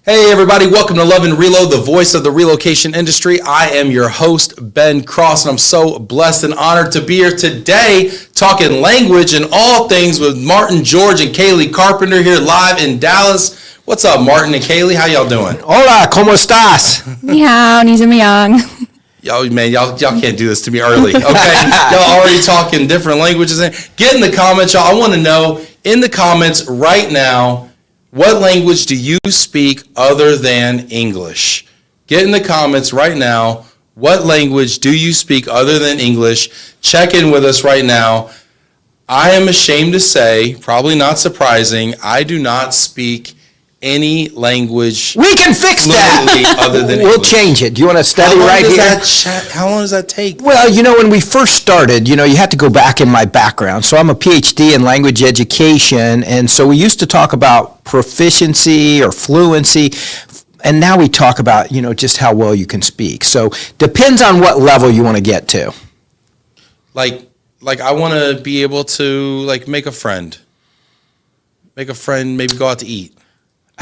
Hey everybody, welcome to Love and Reload, the voice of the relocation industry. I am your host, Ben Cross, and I'm so blessed and honored to be here today talking language and all things with Martin George and Kaylee Carpenter here live in Dallas. What's up, Martin and Kaylee? How y'all doing? Hola, ¿cómo estás? Ni hao, ni zhenmiyang. Y'all can't do this to me early, okay? Y'all already talking different languages. Get in the comments, y'all. I want to know in the comments right now, what language do you speak other than English? Get in the comments right now. What language do you speak other than English? Check in with us right now. I am ashamed to say, probably not surprising, I do not speak any language. We can fix that. Other than we'll English. Change it. Do you want to study right here? How long does that take? Well, when we first started, you have to go back in my background. So I'm a PhD in language education, and so we used to talk about proficiency or fluency, and now we talk about, just how well you can speak. So depends on what level you want to get to. Like I want to be able to make a friend, maybe go out to eat.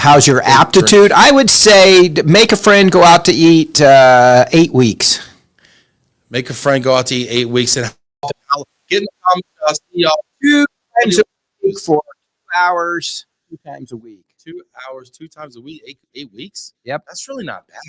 How's your aptitude? I would say make a friend, go out to eat 8 weeks. Make a friend, go out to eat 8 weeks, and get in the comments. I'll see y'all 2 times a week for 2 hours, 2 times a week. 2 hours, 2 times a week, 8 weeks. Yep, that's really not bad.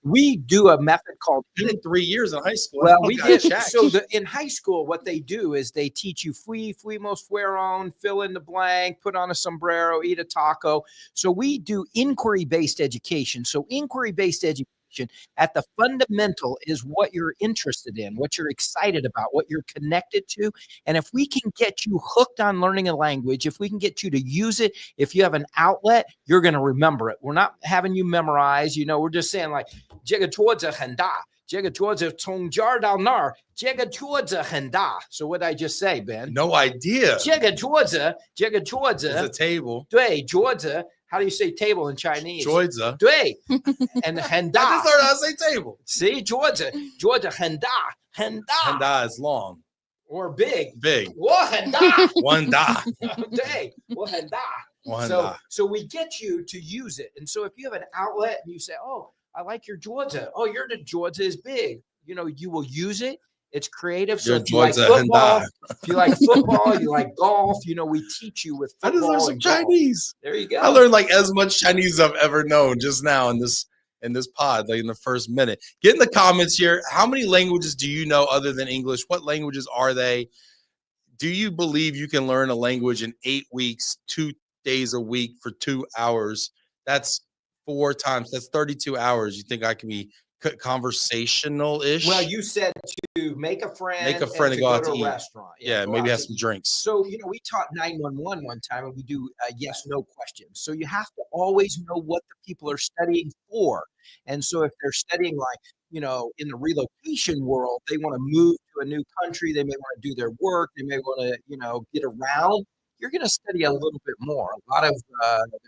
We do a method called. You did 3 years in high school. Well, we did. So in high school, what they do is they teach you fuimos, fueron, fill in the blank, put on a sombrero, eat a taco. So we do inquiry-based education. So inquiry-based education at the fundamental is what you're interested in, what you're excited about, what you're connected to. And if we can get you hooked on learning a language, if we can get you to use it, if you have an outlet, you're going to remember it. We're not having you memorize, we're just saying like, 这个桌子很大，这个桌子从这儿到那儿，这个桌子很大. So what did I just say, Ben? No idea. 这个桌子 It's a table. 对，桌子 How do you say table in Chinese? 桌子. 对 and 很大. I just learned how to say table. See, 桌子很大 很大 is long. Or big. 我很大 one da. 对，我很大 So we get you to use it. And so if you have an outlet and you say, oh, I like your Georgia. Oh, your Georgia is big. You will use it. It's creative. So if you like football, you like golf, we teach you with football. I just learned some Chinese. There you go. I learned as much Chinese as I've ever known just now in this pod, in the first minute. Get in the comments here. How many languages do you know other than English? What languages are they? Do you believe you can learn a language in 8 weeks, 2 days a week for 2 hours? That's 4 times. That's 32 hours. You think I can be conversational-ish? Well, you said to make a friend and go out to eat. A restaurant. Yeah, maybe have some drinks. So, we taught 911 one time, and we do yes/no questions. So you have to always know what the people are studying for. And so if they're studying in the relocation world, they want to move to a new country, they may want to do their work, they may want to, get around. You're going to study a little bit more. A lot of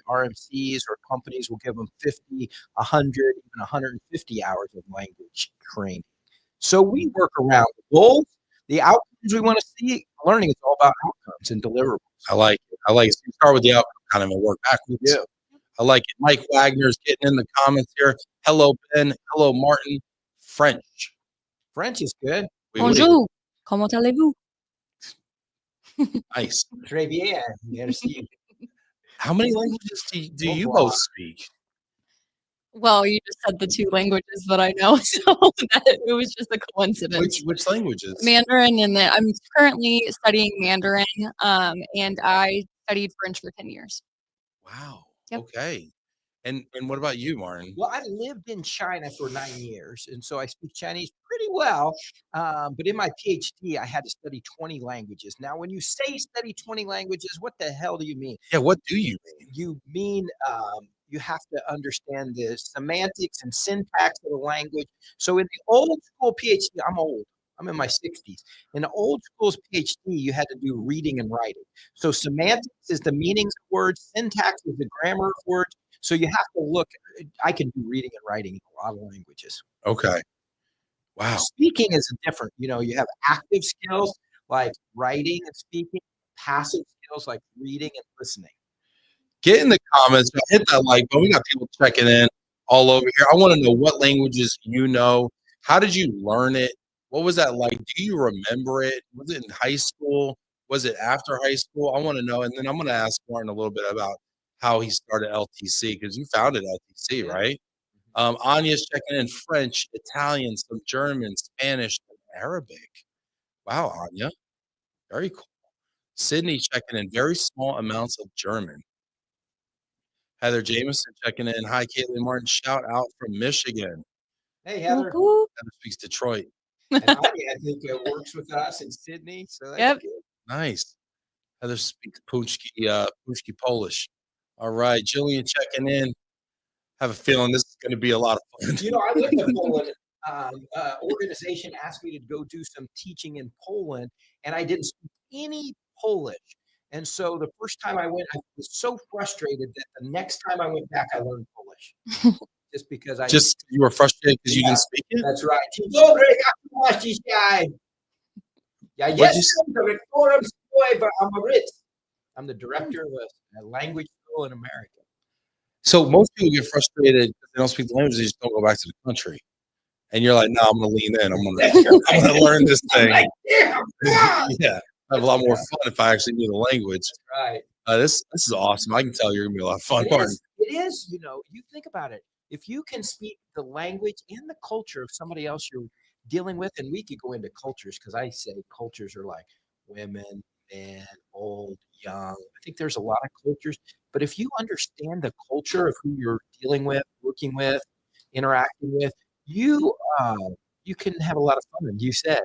RMCs or companies will give them 50, 100, even 150 hours of language training. So we work around the goals, the outcomes we want to see. Learning is all about outcomes and deliverables. I like it. So you start with the outcome kind of and work backwards. Yeah. I like it. Mike Wagner's getting in the comments here. Hello, Ben. Hello, Martin. French is good. Bonjour. Comment allez-vous? Nice. Très bien. Merci. How many languages do you both speak? Well, you just said the 2 languages that I know, so it was just a coincidence. Which languages? Mandarin, and then I'm currently studying Mandarin, and I studied French for 10 years. Wow. Yep. Okay. And what about you, Martin? Well, I lived in China for 9 years, and so I speak Chinese pretty well. But in my PhD, I had to study 20 languages. Now, when you say study 20 languages, what the hell do you mean? Yeah, what do you mean? You mean you have to understand the semantics and syntax of the language. So in the old school PhD, I'm old. I'm in my 60s. In the old school's PhD, you had to do reading and writing. So semantics is the meanings of words. Syntax is the grammar of words. So you have to look. I can do reading and writing in a lot of languages. Okay. Wow. Speaking is different. You have active skills like writing and speaking, passive skills like reading and listening. Get in the comments, hit that like button. We got people checking in all over here. I want to know what languages you know. How did you learn it? What was that like? Do you remember it? Was it in high school? Was it after high school? I want to know. And then I'm going to ask Martin a little bit about how he started LTC, because you founded LTC, right? Anya's checking in French, Italian, some German, Spanish, and Arabic. Wow, Anya. Very cool. Sydney checking in very small amounts of German. Heather Jameson checking in. Hi, Caitlin Martin. Shout out from Michigan. Hey, Heather. Heather speaks Detroit. And Anya, I think works with us in Sydney. So that's good. Nice. Heather speaks Puszki Polish. All right. Jillian checking in. Have a feeling this is going to be a lot of fun. You know, I lived in Poland. Organization asked me to go do some teaching in Poland, and I didn't speak any Polish. And so the first time I went, I was so frustrated that the next time I went back, I learned Polish. Just because you were frustrated because you didn't speak it? That's right. I'm the director of a language school in America. So most people get frustrated because they don't speak the language, they just don't go back to the country. And you're like, no, I'm gonna lean in. I'm gonna learn this thing. Like, yeah, I have a lot more fun if I actually knew the language. Right. This is awesome. I can tell you're gonna be a lot of fun. It is, you know, you think about it. If you can speak the language and the culture of somebody else you're dealing with, and we could go into cultures, because I say cultures are like women, men, old, young. I think there's a lot of cultures. But if you understand the culture of who you're dealing with, working with, interacting with, you can have a lot of fun. And you said,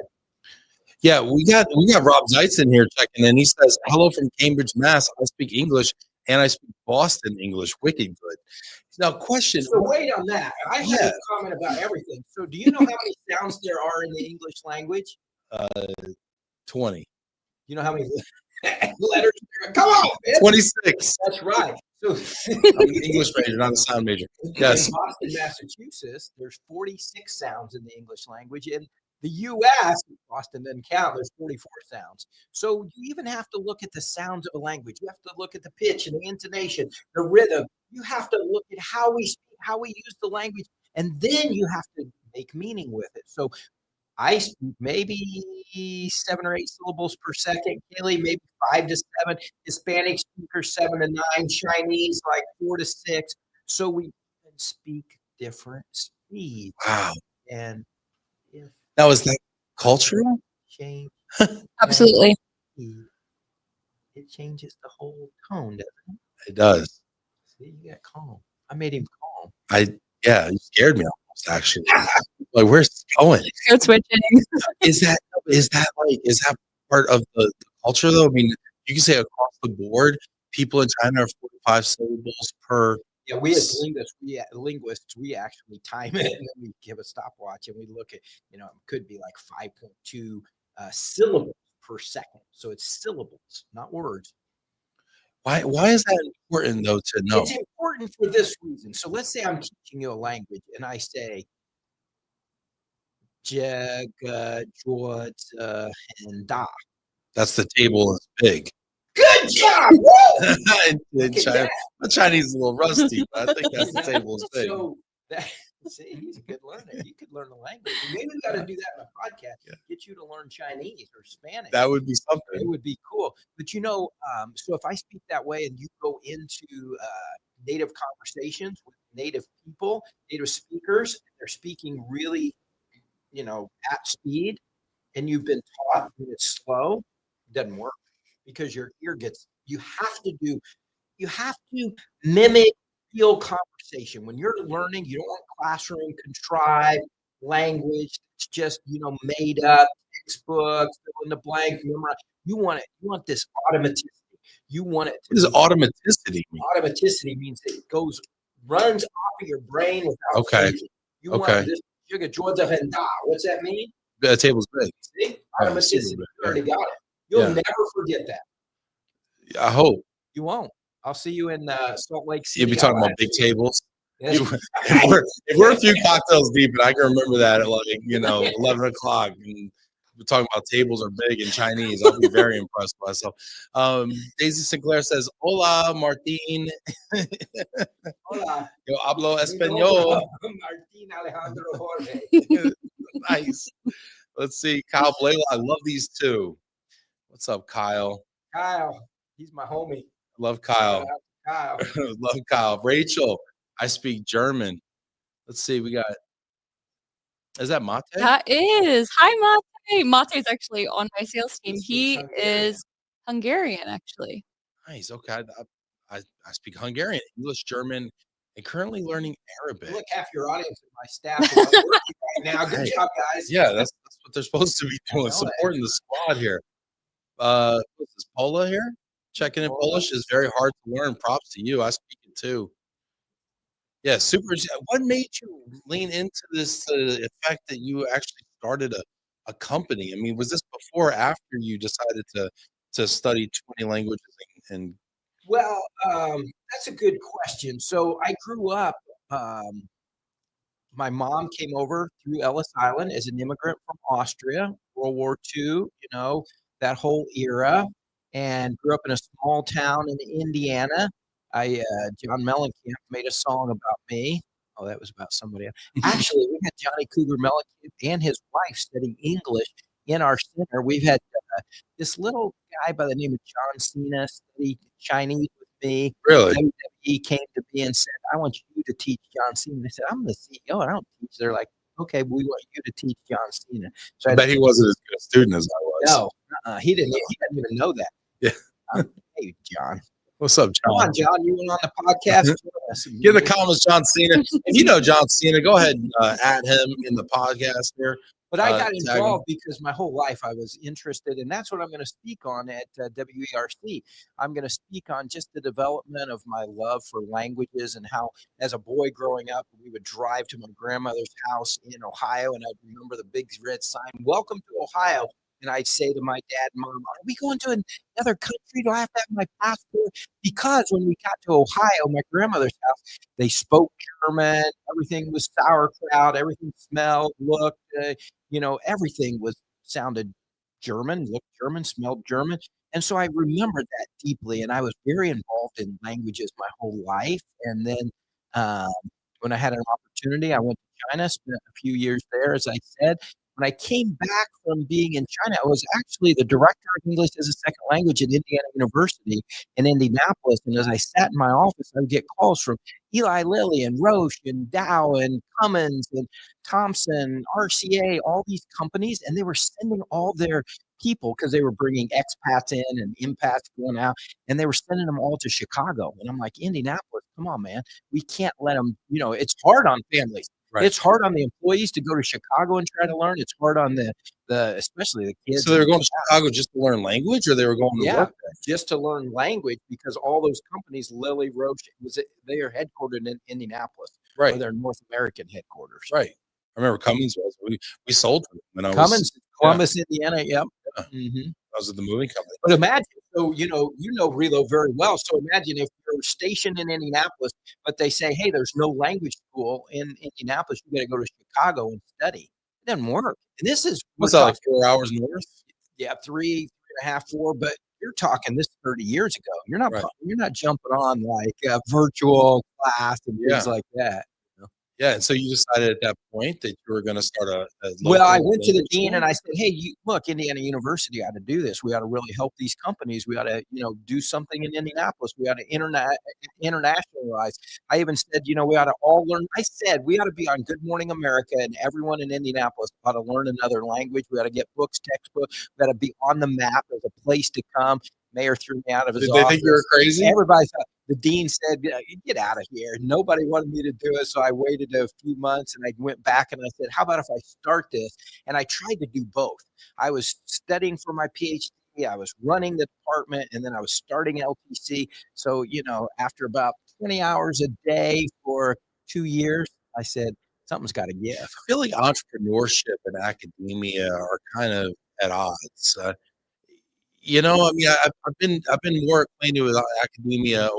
yeah, we got Rob Zeitz in here checking in. He says, "Hello from Cambridge, Mass. I speak English and I speak Boston English. Wicked good." Now, question. So wait on that. I have a comment about everything. So do you know how many sounds there are in the English language? 20. You know how many letters there are? Come on, man. 26. That's right. So I'm an English major, not a sound major. Yes. In Boston, Massachusetts, there's 46 sounds in the English language. In the U.S., Boston doesn't count. There's 44 sounds. So you even have to look at the sounds of a language. You have to look at the pitch and the intonation, the rhythm. You have to look at how we speak, how we use the language, and then you have to make meaning with it. So I speak maybe 7 or 8 syllables per second. Kaylee, maybe 5 to 7. Hispanic speakers 7 to 9. Chinese like 4 to 6. So we speak different speeds. Wow. And if now, is that cultural? Change. Absolutely. It changes the whole tone, doesn't it? It does. See, you got calm. I made him calm. Yeah, you scared me almost, actually. Like, where's it going? Code switching. Is that part of the culture though? I mean, you can say across the board, people in China are 45 syllables per. Yeah, we as linguists, we actually time it and then we give a stopwatch and we look at, it could be like 5.2 syllables per second. So it's syllables, not words. Why is that important though to know? It's important for this reason. So let's say I'm teaching you a language and I say jag, jod, and da. That's the table is big. Good job! in China, the Chinese is a little rusty, but I think that's the table is big. So see, he's a good learner. You could learn the language. Maybe we got to do that in a podcast. Yeah. Get you to learn Chinese or Spanish. That would be something. It would be cool. But so if I speak that way and you go into native conversations with native people, native speakers, and they're speaking really, at speed, and you've been taught when it's slow, it doesn't work because your ear you have to mimic real conversation. When you're learning, you don't want classroom contrived language. It's just, made up textbooks, fill in the blank. You want this automaticity. You want it to. What does automaticity mean? Automaticity means that it runs off of your brain without thinking. You want this. What's that mean? The table's big. See? Automaticity. You already got it. You'll never forget that. I hope. You won't. I'll see you in Salt Lake City. You'll be talking about big tables. Yes. If we're a few cocktails deep, and I can remember that at 11 o'clock. And we're talking about tables are big in Chinese. I'll be very impressed with myself. Daisy Sinclair says, "Hola, Martin. Hola. Yo hablo español." Martin Alejandro Jorge. Nice. Let's see. Kyle Blaylock. I love these two. What's up, Kyle? Kyle, he's my homie. Love Shout Kyle. out to Kyle. Love Kyle. Rachel, I speak German. Let's see. We got, is that Mate? That is. Hi, Mate. Mate's actually on my sales team. He speaks He Hungarian. is Hungarian, actually. Nice. Okay. I speak Hungarian, English, German, and currently learning Arabic. Look, half your audience and my staff is working right now. Good Hey. job, guys. Yeah, that's what they're supposed to be doing, know it. supporting the squad here. What's this, Paula here? Checking in Paula. Polish is very hard to learn. Props to you. I speak it too. Yeah, super. What made you lean into this effect that you actually started a company? I mean, was this before or after you decided to study 20 languages and Well, that's a good question. So I grew up, my mom came over through Ellis Island as an immigrant from Austria, World War II, that whole era, and grew up in a small town in Indiana. John Mellencamp made a song about me. Oh, that was about somebody else. Actually, we had Johnny Cougar Mellencamp and his wife studying English in our center. We've had this little guy by the name of John Cena study Chinese with me. really? WWE came to me and said, "I want you to teach John Cena." I said, "I'm the CEO. I don't teach." They're like, "Okay, we want you to teach John Cena." So I bet he wasn't as good a student as I was. no, he didn't. He didn't even know that. Yeah. Hey, John. What's up, Come John? on, John. You went on the podcast. Join us. Get in the comments, John Cena. If you know John Cena, go ahead and add him in the podcast here. But I got tag 'em. involved because my whole life I was interested, and that's what I'm going to speak on at WERC. I'm going to speak on just the development of my love for languages and how, as a boy growing up, we would drive to my grandmother's house in Ohio, and I'd remember the big red sign, "Welcome to Ohio." And I'd say to my dad, "Mom, are we going to another country? Do I have to have my passport?" Because when we got to Ohio, my grandmother's house, they spoke German. Everything was sauerkraut. Everything smelled, looked, everything sounded German, looked German, smelled German. And so I remembered that deeply. And I was very involved in languages my whole life. And then um, when I had an opportunity, I went to China, spent a few years there, as I said. When I came back from being in China, I was actually the director of English as a second language at Indiana University in Indianapolis. And as I sat in my office, I would get calls from Eli Lilly and Roche and Dow and Cummins and Thomson, RCA, all these companies, and they were sending all their people because they were bringing expats in and impats going out, and they were sending them all to Chicago. And I'm like, Indianapolis, come on, man. We can't let them, it's hard on families. Right. It's hard on the employees to go to Chicago and try to learn. It's hard on the especially the kids. So they were going to Chicago just to learn language, or they were going to work there? Just to learn language, because all those companies, Lilly, Roche, they are headquartered in Indianapolis, Right. or their North American headquarters. Right. I remember Cummins was. We sold to them when I was. Cummins, Columbus, Indiana. Yep. Yeah. Mm-hmm. I was at the moving company. But imagine, so you know Relo very well. So imagine if you're stationed in Indianapolis, but they say, "Hey, there's no language school in Indianapolis. You got to go to Chicago and study." It doesn't work. And this is What's that, like 4 hours north? Yeah, 3.5, 4. But you're talking this 30 years ago. You're not Right. you're not jumping on like a virtual class and things like that. Yeah, and so you decided at that point that you were going to start a Well, I local went to the language dean school? and I said, "Hey, look, Indiana University ought to do this. We ought to really help these companies. We ought to, do something in Indianapolis. We ought to internationalize." I even said, we ought to all learn. I said we ought to be on Good Morning America, and everyone in Indianapolis ought to learn another language. We ought to get books, textbooks. We ought to be on the map as a place to come. Mayor threw me out of his Did office. they think you were crazy? Everybody thought. The dean said, "Get out of here." Nobody wanted me to do it. So I waited a few months and I went back and I said, "How about if I start this?" And I tried to do both. I was studying for my PhD. I was running the department, and then I was starting LTC. So, after about 20 hours a day for 2 years, I said, something's got to give. I feel like entrepreneurship and academia are kind of at odds. I mean, I've been more acquainted with academia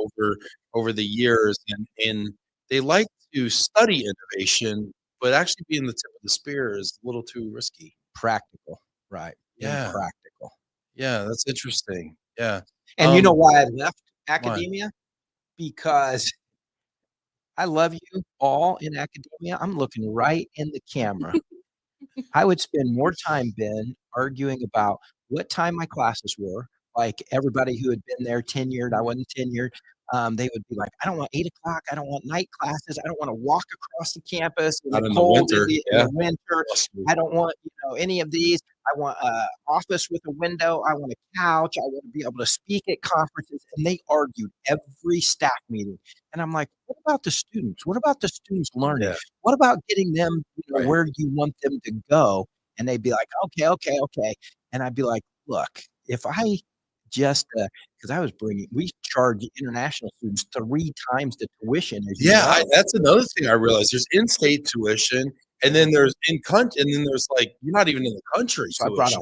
over the years, and they like to study innovation, but actually being the tip of the spear is a little too risky. Practical. Right. Yeah. Impractical. Yeah, that's interesting. Yeah. And you know Um, why I left why? academia? Because I love you all in academia. I'm looking right in the camera. I would spend more time, Ben, arguing about what time my classes were. Like everybody who had been there tenured, I wasn't tenured. They would be like, I don't want 8 o'clock. I don't want night classes. I don't want to walk across the campus in the Out in the cold winter. in Yeah. the winter. Trust me. I don't want, any of these. I want a office with a window. I want a couch. I want to be able to speak at conferences. And they argued every staff meeting. And I'm like, what about the students? What about the students learning? Yeah. What about getting them, Right. where you want them to go? And they'd be like, okay, okay, okay. And I'd be like, look, if I just, because we charge international students 3 times the tuition, as you Yeah, know. that's another thing I realized. There's in-state tuition, and then there's and then there's like you're not even in the country So tuition.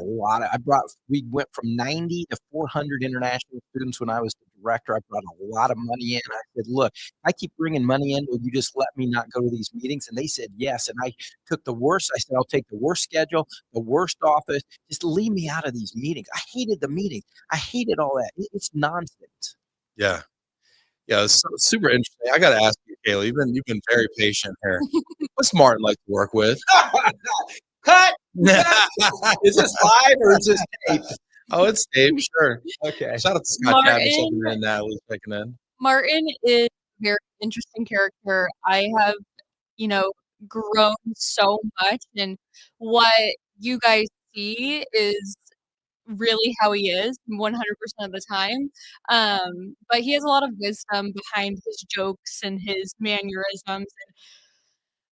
we went from 90 to 400 international students when I was the director. I brought a lot of money in. I said, look, I keep bringing money in. Will you just let me not go to these meetings? And they said, yes. And I took the worst. I said, I'll take the worst schedule, the worst office. Just leave me out of these meetings. I hated the meetings. I hated all that. It's nonsense. Yeah, yeah, it's super interesting. I got to ask you, Kayla. You've been very patient here. What's Martin like to work with? Cut. Is this live or is this taped? Oh, it's Dave. Sure. Okay. Shout out to Scott Cabbage Martin. checking in, Natalie checking in. Martin is a very interesting character. I have, grown so much, and what you guys see is really how he is 100% of the time. But he has a lot of wisdom behind his jokes and his mannerisms. And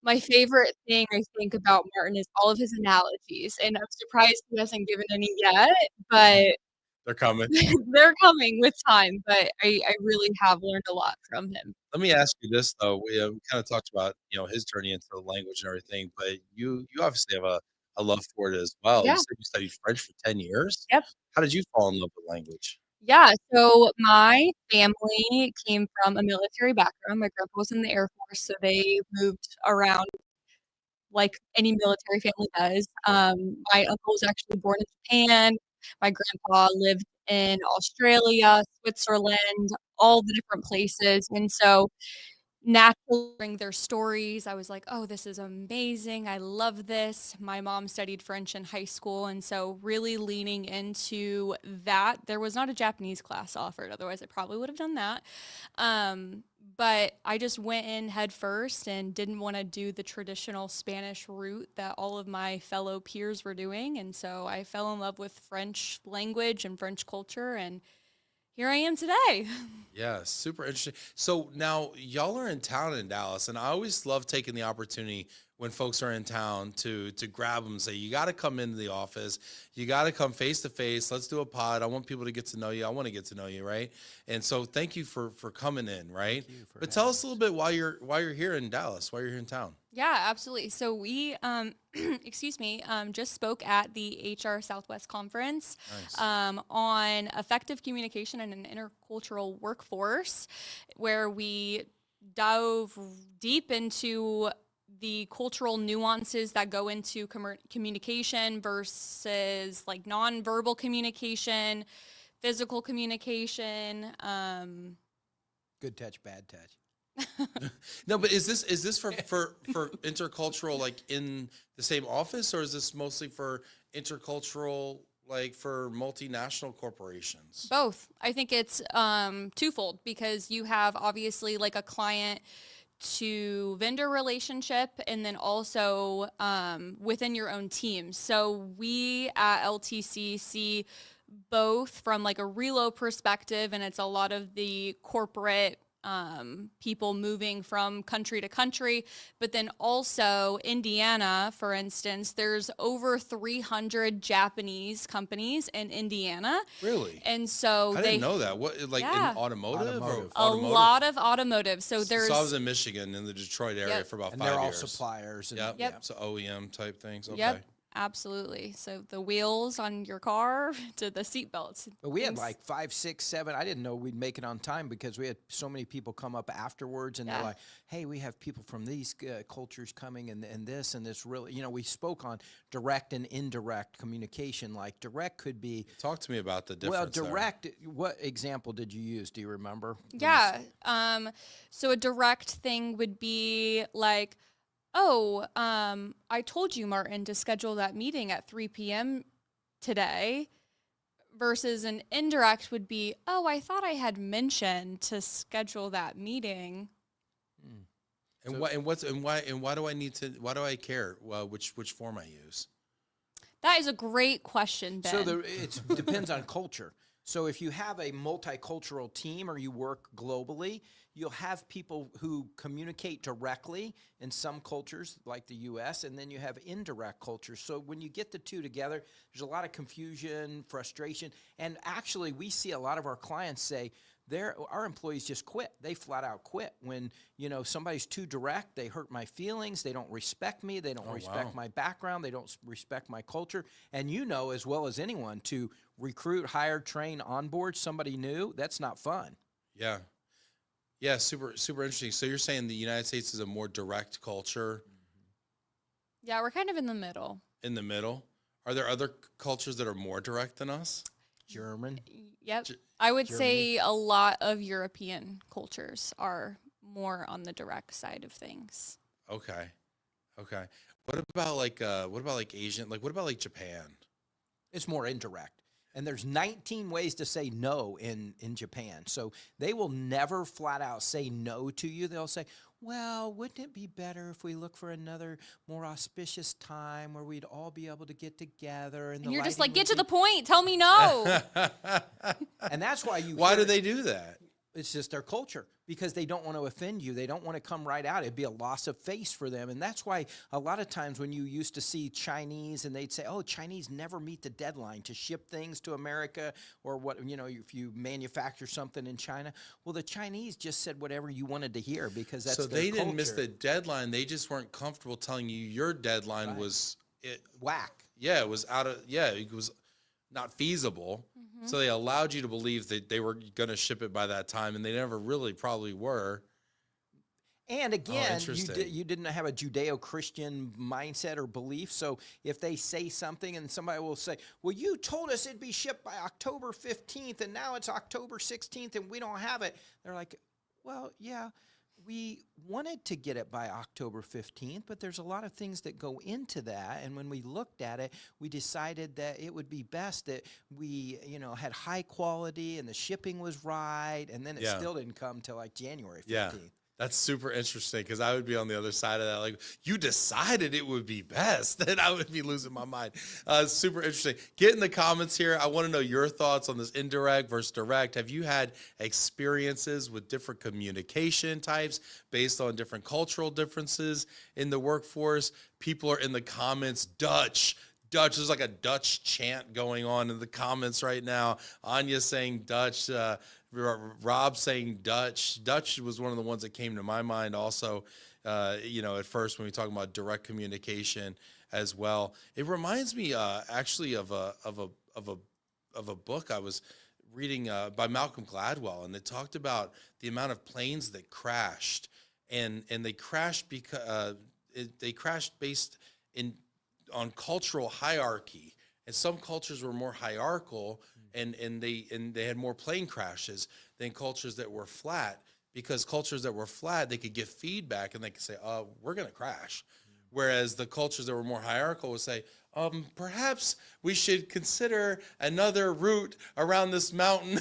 my favorite thing I think about Martin is all of his analogies. And I'm surprised he hasn't given any yet, but They're coming. they're coming with time. But I really have learned a lot from him. Let me ask you this though. We kind of talked about his journey into the language and everything, but you obviously have a love for it as well. You Yeah. said you studied French for 10 years. Yep. How did you fall in love with language? Yeah, so my family came from a military background. My grandpa was in the Air Force, so they moved around like any military family does. My uncle was actually born in Japan. My grandpa lived in Australia, Switzerland, all the different places. And so naturally hearing their stories, I was like, oh, this is amazing. I love this. My mom studied French in high school. And so really leaning into that. There was not a Japanese class offered. Otherwise, I probably would have done that. But I just went in head first and didn't want to do the traditional Spanish route that all of my fellow peers were doing. And so I fell in love with French language and French culture. And here I am today. Yeah, super interesting. So now y'all are in town in Dallas, and I always love taking the opportunity when folks are in town to grab them and say, you got to come into the office. You got to come face to face. Let's do a pod. I want people to get to know you. I want to get to know you, right? And so thank you for coming in, right? But tell us a little bit why you're here in Dallas, why you're here in town. Yeah, absolutely. So we, just spoke at the HR Southwest Conference on effective communication in an intercultural workforce, where we dove deep into the cultural nuances that go into communication versus like nonverbal communication, physical communication. Good touch, bad touch. No, but is this for intercultural, like in the same office, or is this mostly for intercultural, like for multinational corporations? Both. I think it's twofold, because you have obviously like a client to vendor relationship, and then also within your own team. So we at LTC see both from like a relo perspective, and it's a lot of the corporate people moving from country to country. But then also Indiana, for instance, there's over 300 Japanese companies in Indiana. Really? And so I didn't know that. What, like in automotive? Automotive. A lot of automotive. So there's. So I was in Michigan in the Detroit area for about And 5 they're all years. suppliers. And, Yep. Yep. So OEM type things. Okay. Yep. Absolutely. So the wheels on your car to the seat belts. But we had things- like 5, 6, 7. I didn't know we'd make it on time because we had so many people come up afterwards, and they're Yeah. like, "Hey, we have people from these cultures coming, and this really." We spoke on direct and indirect communication. Like direct could be Talk to me about the well, difference. there. direct. What example did you use? Do you remember? Yeah. So a direct thing would be like, oh, I told you, Martin, to schedule that meeting at 3 p.m. today, versus an indirect would be, oh, I thought I had mentioned to schedule that meeting. And why do I need to? Why do I care? Which form I use? That is a great question, Ben. So it depends on culture. So if you have a multicultural team or you work globally, you'll have people who communicate directly in some cultures like the U.S., and then you have indirect cultures. So when you get the two together, there's a lot of confusion, frustration, and actually we see a lot of our clients say, our employees just quit. They flat out quit when somebody's too direct. They hurt my feelings. They don't respect me. They don't respect my background. They don't respect my culture. And as well as anyone, to recruit, hire, train, onboard somebody new, that's not fun. Yeah, super interesting. So you're saying the United States is a more direct culture? Yeah, we're kind of in the middle. In the middle. Are there other cultures that are more direct than us? German. Yep. I would say a lot of European cultures are more on the direct side of things. Okay. What about like Asian? Like what about like Japan? It's more indirect. And there's 19 ways to say no in Japan. So they will never flat out say no to you. They'll say, well, wouldn't it be better if we look for another more auspicious time where we'd all be able to get together? And you're just like, get to the point. Tell me no. And that's why Why do they do that? It's just their culture, because they don't want to offend you. They don't want to come right out. It'd be a loss of face for them. And that's why a lot of times when you used to see Chinese and they'd say, oh, Chinese never meet the deadline to ship things to America, or what, if you manufacture something in China. Well, the Chinese just said whatever you wanted to hear because that's their culture. So they didn't miss the deadline. They just weren't comfortable telling you your deadline was whack. Yeah, it was it was not feasible. So they allowed you to believe that they were going to ship it by that time, and they never really probably were. And again, interesting. you didn't have a Judeo-Christian mindset or belief. So if they say something and somebody will say, well, you told us it'd be shipped by October 15th, and now it's October 16th, and we don't have it. They're like, well, yeah, we wanted to get it by October 15th, but there's a lot of things that go into that. And when we looked at it, we decided that it would be best that we, had high quality and the shipping was right. And then it still didn't come till like January 15th. Yeah. That's super interesting, because I would be on the other side of that. Like, you decided it would be best, then I would be losing my mind. Super interesting. Get in the comments here. I want to know your thoughts on this indirect versus direct. Have you had experiences with different communication types based on different cultural differences in the workforce? People are in the comments, Dutch. There's like a Dutch chant going on in the comments right now. Anya saying Dutch, Rob saying Dutch. Dutch was one of the ones that came to my mind also, at first when we talk about direct communication as well. It reminds me actually of a book I was reading by Malcolm Gladwell, and it talked about the amount of planes that crashed, and they crashed because they crashed based on cultural hierarchy, and some cultures were more hierarchical, and they had more plane crashes than cultures that were flat, because cultures that were flat, they could give feedback and they could say, we're going to crash. Whereas the cultures that were more hierarchical would say, perhaps we should consider another route around this mountain,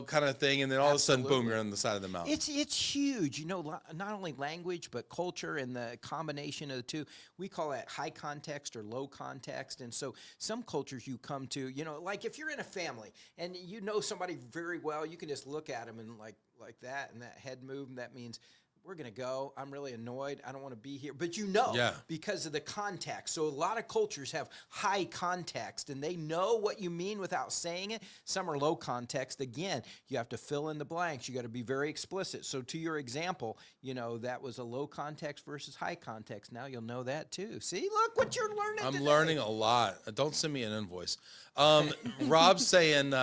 kind of thing. And then all of a sudden, boom, you're on the side of the mountain. It's huge, not only language, but culture and the combination of the two. We call that high context or low context. And so some cultures you come to, like if you're in a family and you know somebody very well, you can just look at them and like that and that head move, and that means we're going to go. I'm really annoyed. I don't want to be here. But Yeah. because of the context. So a lot of cultures have high context and they know what you mean without saying it. Some are low context. Again, you have to fill in the blanks. You got to be very explicit. So to your example, that was a low context versus high context. Now you'll know that too. See, look what you're learning. I'm today. learning a lot. Don't send me an invoice. Rob's saying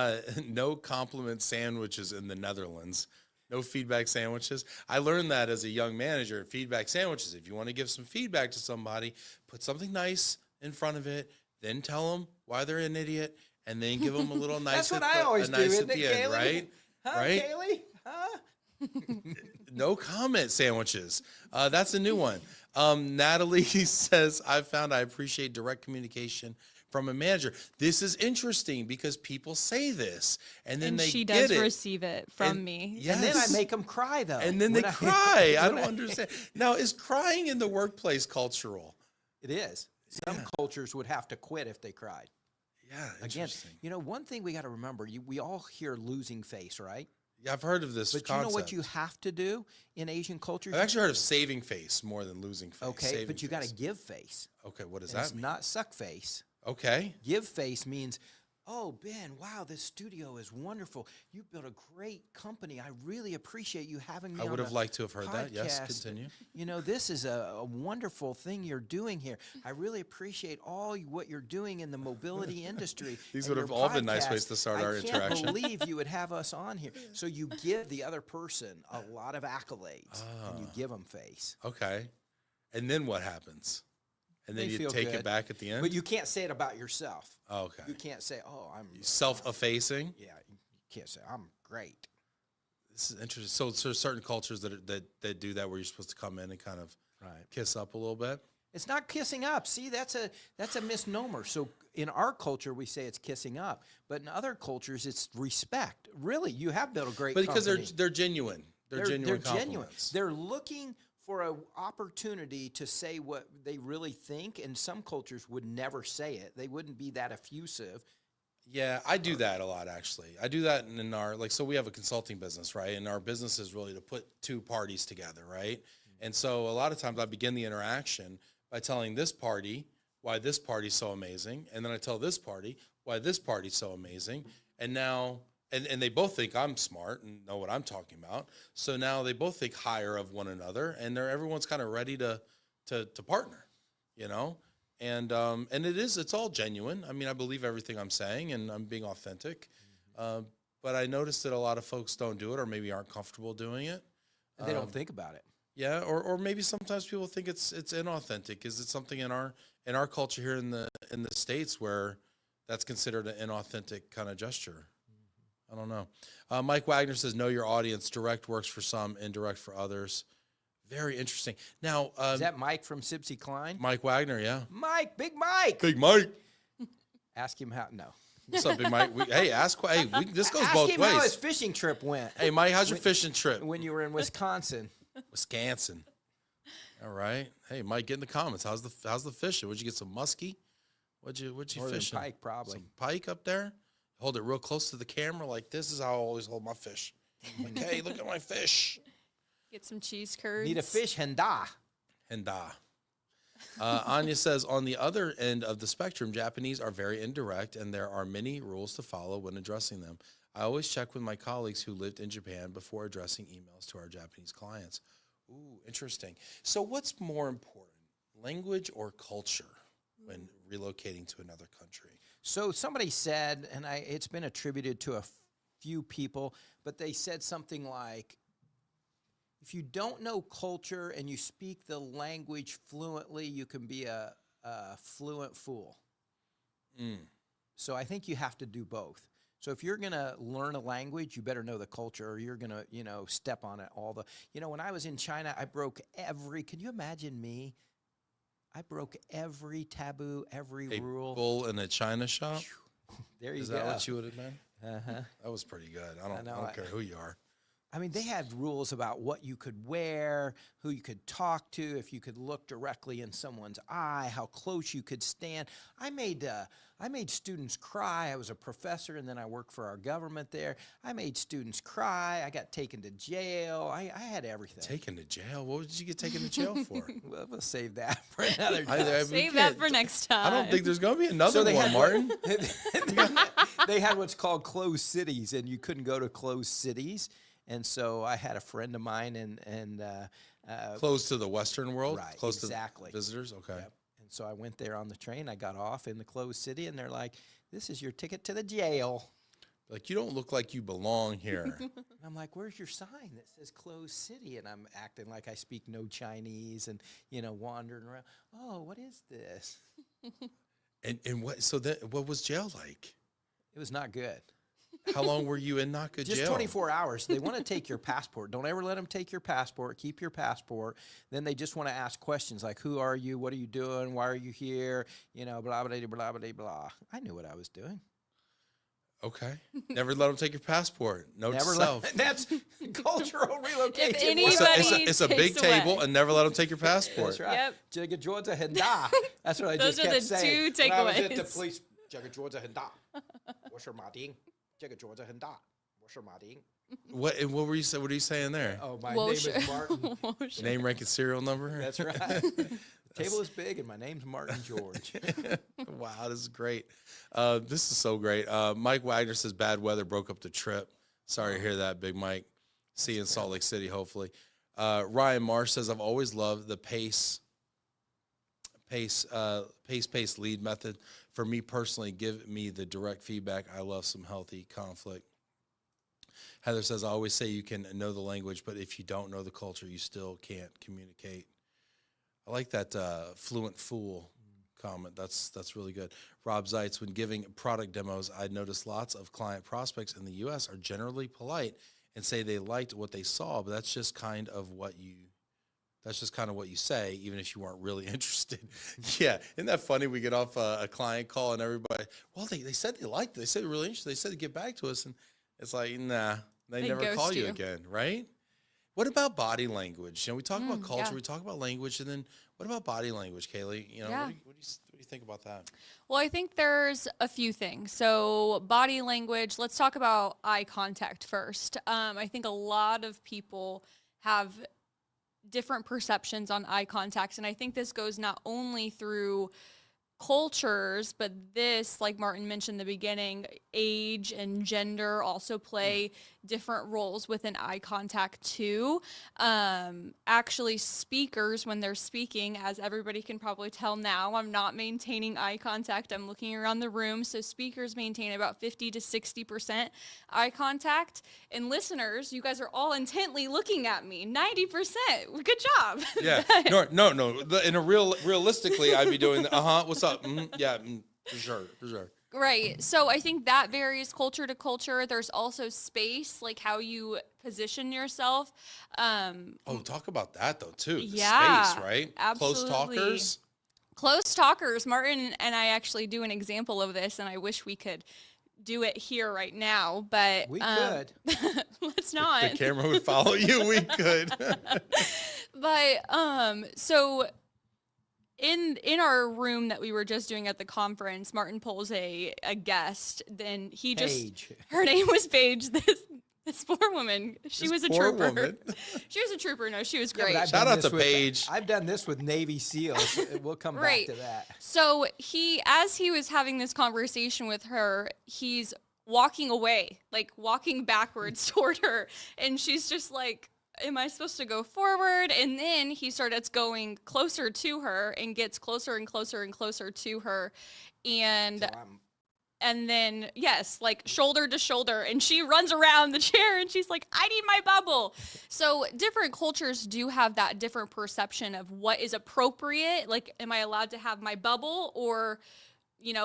no compliment sandwiches in the Netherlands. No feedback sandwiches. I learned that as a young manager. Feedback sandwiches. If you want to give some feedback to somebody, put something nice in front of it, then tell them why they're an idiot, and then give them a little nice. That's what I always do, isn't it, end, Kaylee? right? Huh, right? Kaylee? Huh? No comment sandwiches. That's a new one. Natalie says, I appreciate direct communication from a manager. This is interesting because people say this and then she get does it. receive it from me. Yes. And then I make them cry, though. And then they cry. I don't understand. Now, is crying in the workplace cultural? It is. Some cultures would have to quit if they cried. Yeah, Again, interesting. one thing we got to remember, we all hear losing face, right? Yeah, I've heard of this But concept. you know what you have to do in Asian cultures? I've actually heard of saving face more than losing face. Okay, Saving but you got to face. give face. Okay, what does And that it's mean? not suck face. Okay. Give face means, oh, Ben, wow, this studio is wonderful. You built a great company. I really appreciate you having me I on would have the liked to have heard that. Yes, podcast. continue. This is a wonderful thing you're doing here. I really appreciate what you're doing in the mobility industry. These and would have your all been nice podcast. ways to start our I interaction. can't believe you would have us on here. So you give the other person a lot of accolades, and you give them face. Okay. And then what happens? And then They you feel take good. it back at the end? But you can't say it about yourself. Oh, okay. You can't say, oh, I'm Self-effacing? Yeah, you can't say, I'm great. This is interesting. So there's certain cultures that do that where you're supposed to come in and kind of kiss up a little bit? It's not kissing up. See, that's a misnomer. So in our culture, we say it's kissing up, but in other cultures, it's respect. Really, you have built a great But because company. they're genuine. They're genuine They're genuine. compliments. They're looking for an opportunity to say what they really think, and some cultures would never say it. They wouldn't be that effusive. Yeah, I do that a lot, actually. I do that in our, so we have a consulting business, right? And our business is really to put two parties together, right? And so a lot of times I begin the interaction by telling this party why this party's so amazing. And then I tell this party why this party's so amazing. And now, and they both think I'm smart and know what I'm talking about. So now they both think higher of one another, and everyone's kind of ready to partner, And it's all genuine. I mean, I believe everything I'm saying, and I'm being authentic. But I noticed that a lot of folks don't do it, or maybe aren't comfortable doing it. And they don't think about it. Yeah, or maybe sometimes people think it's inauthentic. Is it something in our culture here in the States where that's considered an inauthentic kind of gesture? I don't know. Mike Wagner says, know your audience. Direct works for some, indirect for others. Very interesting. Now, Is that Mike from Sibsy Klein? Mike Wagner, yeah. Mike, Big Mike. Big Mike. Ask him how. No. What's up, Big Mike? This goes Ask both him ways. how his fishing trip went. Hey, Mike, how's your fishing trip? When you were in Wisconsin. Wisconsin. All right. Hey, Mike, get in the comments. How's the fishing? Would you get some muskie? What'd you More than fish? pike, probably. Some pike up there. Hold it real close to the camera, like this is how I always hold my fish. Like, hey, look at my fish. Get some cheese curds. Need a fish henda. Henda. Anya says, on the other end of the spectrum, Japanese are very indirect, and there are many rules to follow when addressing them. I always check with my colleagues who lived in Japan before addressing emails to our Japanese clients. Ooh, interesting. So what's more important, language or culture when relocating to another country? So somebody said, and it's been attributed to a few people, but they said something like, if you don't know culture and you speak the language fluently, you can be a fluent fool. So I think you have to do both. So if you're going to learn a language, you better know the culture, or you're going to, step on it when I was in China, I broke can you imagine me? I broke every taboo, every rule. Bull in a china shop? There you go. Is that what you would have done? Uh-huh. That was pretty good. I don't know. care who you are. I mean, they had rules about what you could wear, who you could talk to, if you could look directly in someone's eye, how close you could stand. I made students cry. I was a professor, and then I worked for our government there. I made students cry. I got taken to jail. I had everything. Taken to jail? What did you get taken to jail for? We'll save that for another time. Save that for next time. I don't think there's going to be another one, Martin. They had what's called closed cities, and you couldn't go to closed cities. And so I had a friend of mine, and Close to the Western world? Right, Close exactly. to visitors? Okay. Yep. And so I went there on the train. I got off in the closed city, and they're like, "This is your ticket to the jail." Like, you don't look like you belong here. And I'm like, "Where's your sign that says closed city?" And I'm acting like I speak no Chinese, and wandering around. Oh, what is this? And what? So what was jail like? It was not good. How long were you in not good Just jail? 24 hours. They want to take your passport. Don't ever let them take your passport. Keep your passport. Then they just want to ask questions like, who are you? What are you doing? Why are you here? Blah, blah, blah, blah, blah, blah. I knew what I was doing. Okay. Never let them take your passport. Note to self. That's cultural relocation. If anybody It's a big takes table, away. and never let them take your passport. That's right. Yep. Jaga Georgia Henda. That's what I Those just are kept the saying. two When I was at the takeaways. police, Jaga Georgia Henda. What's your Martin? Jaga Georgia Henda. What's your Martin? What were you saying? What are you saying there? Oh, my Whoa, name sure. is Martin. Whoa, sure. Name, rank, and serial number. That's right. The table is big, and my name's Martin George. Wow, this is great. This is so great. Mike Wagner says bad weather broke up the trip. Sorry to hear that, Big Mike. See you in Salt Lake City, hopefully. Ryan Marsh says, I've always loved the pace lead method. For me personally, give me the direct feedback. I love some healthy conflict. Heather says, I always say you can know the language, but if you don't know the culture, you still can't communicate. I like that fluent fool comment. That's really good. Rob Zeitz, when giving product demos, I noticed lots of client prospects in the U.S. are generally polite and say they liked what they saw, but that's just kind of what you say, even if you weren't really interested. Yeah, isn't that funny? We get off a client call and everybody, well, they said they liked it. They said they're really interested. They said to get back to us, and it's like, nah, they never ghost call you you. again, right? What about body language? We talk about culture, yeah. we talk about language, and then what about body language, Kaylee? Yeah. What do you think about that? Well, I think there's a few things. So body language, let's talk about eye contact first. I think a lot of people have different perceptions on eye contact, and I think this goes not only through cultures, but this, like Martin mentioned in the beginning, age and gender also play different roles within eye contact too. Actually, speakers, when they're speaking, as everybody can probably tell now, I'm not maintaining eye contact. I'm looking around the room. So speakers maintain about 50 to 60% eye contact. And listeners, you guys are all intently looking at me. 90%. Good job. Yeah, no. In a realistically, I'd be doing what's up? Yeah, for sure. Right. So I think that varies culture to culture. There's also space, like how you position yourself. Talk about that though too. The Yeah, space, right? absolutely. Close talkers. Close talkers. Martin and I actually do an example of this, and I wish we could do it here right now, but We could. let's not. The camera would follow you. We could. But so in our room that we were just doing at the conference, Martin pulls a guest. Then he Paige. her name was Paige. This poor woman. She This was a poor trooper. woman. She was a trooper. No, she was Yeah, great. but I've Shout done out this to with- Paige. I've done this with Navy SEALs. We'll come Right. back to that. So as he was having this conversation with her, he's walking away, like walking backwards toward her. And she's just like, am I supposed to go forward? And then he starts going closer to her and gets closer and closer and closer to her. And So I'm and then, yes, like shoulder to shoulder. And she runs around the chair and she's like, I need my bubble. So different cultures do have that different perception of what is appropriate. Like, am I allowed to have my bubble or,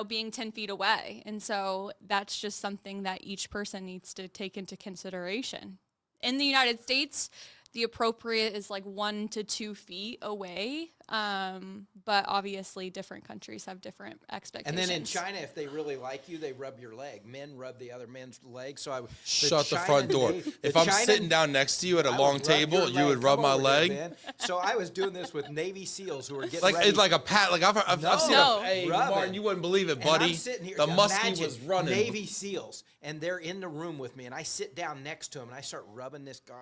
being 10 feet away? And so that's just something that each person needs to take into consideration. In the United States, the appropriate is like 1 to 2 feet away. But obviously different countries have different And expectations. then in China, if they really like you, they rub your leg. Men rub the other men's leg. So Shut the front door. If I'm sitting down next to you at a long table, you would rub my leg. So I was doing this with Navy SEAls who were getting Like ready. it's like a pat. Like I've seen No. a. Hey, Rubbing. Martin, you wouldn't believe it, And buddy. I'm sitting here, The muskie imagine was running. Navy SEAls, and they're in the room with me, and I sit down next to him, and I start rubbing this guy.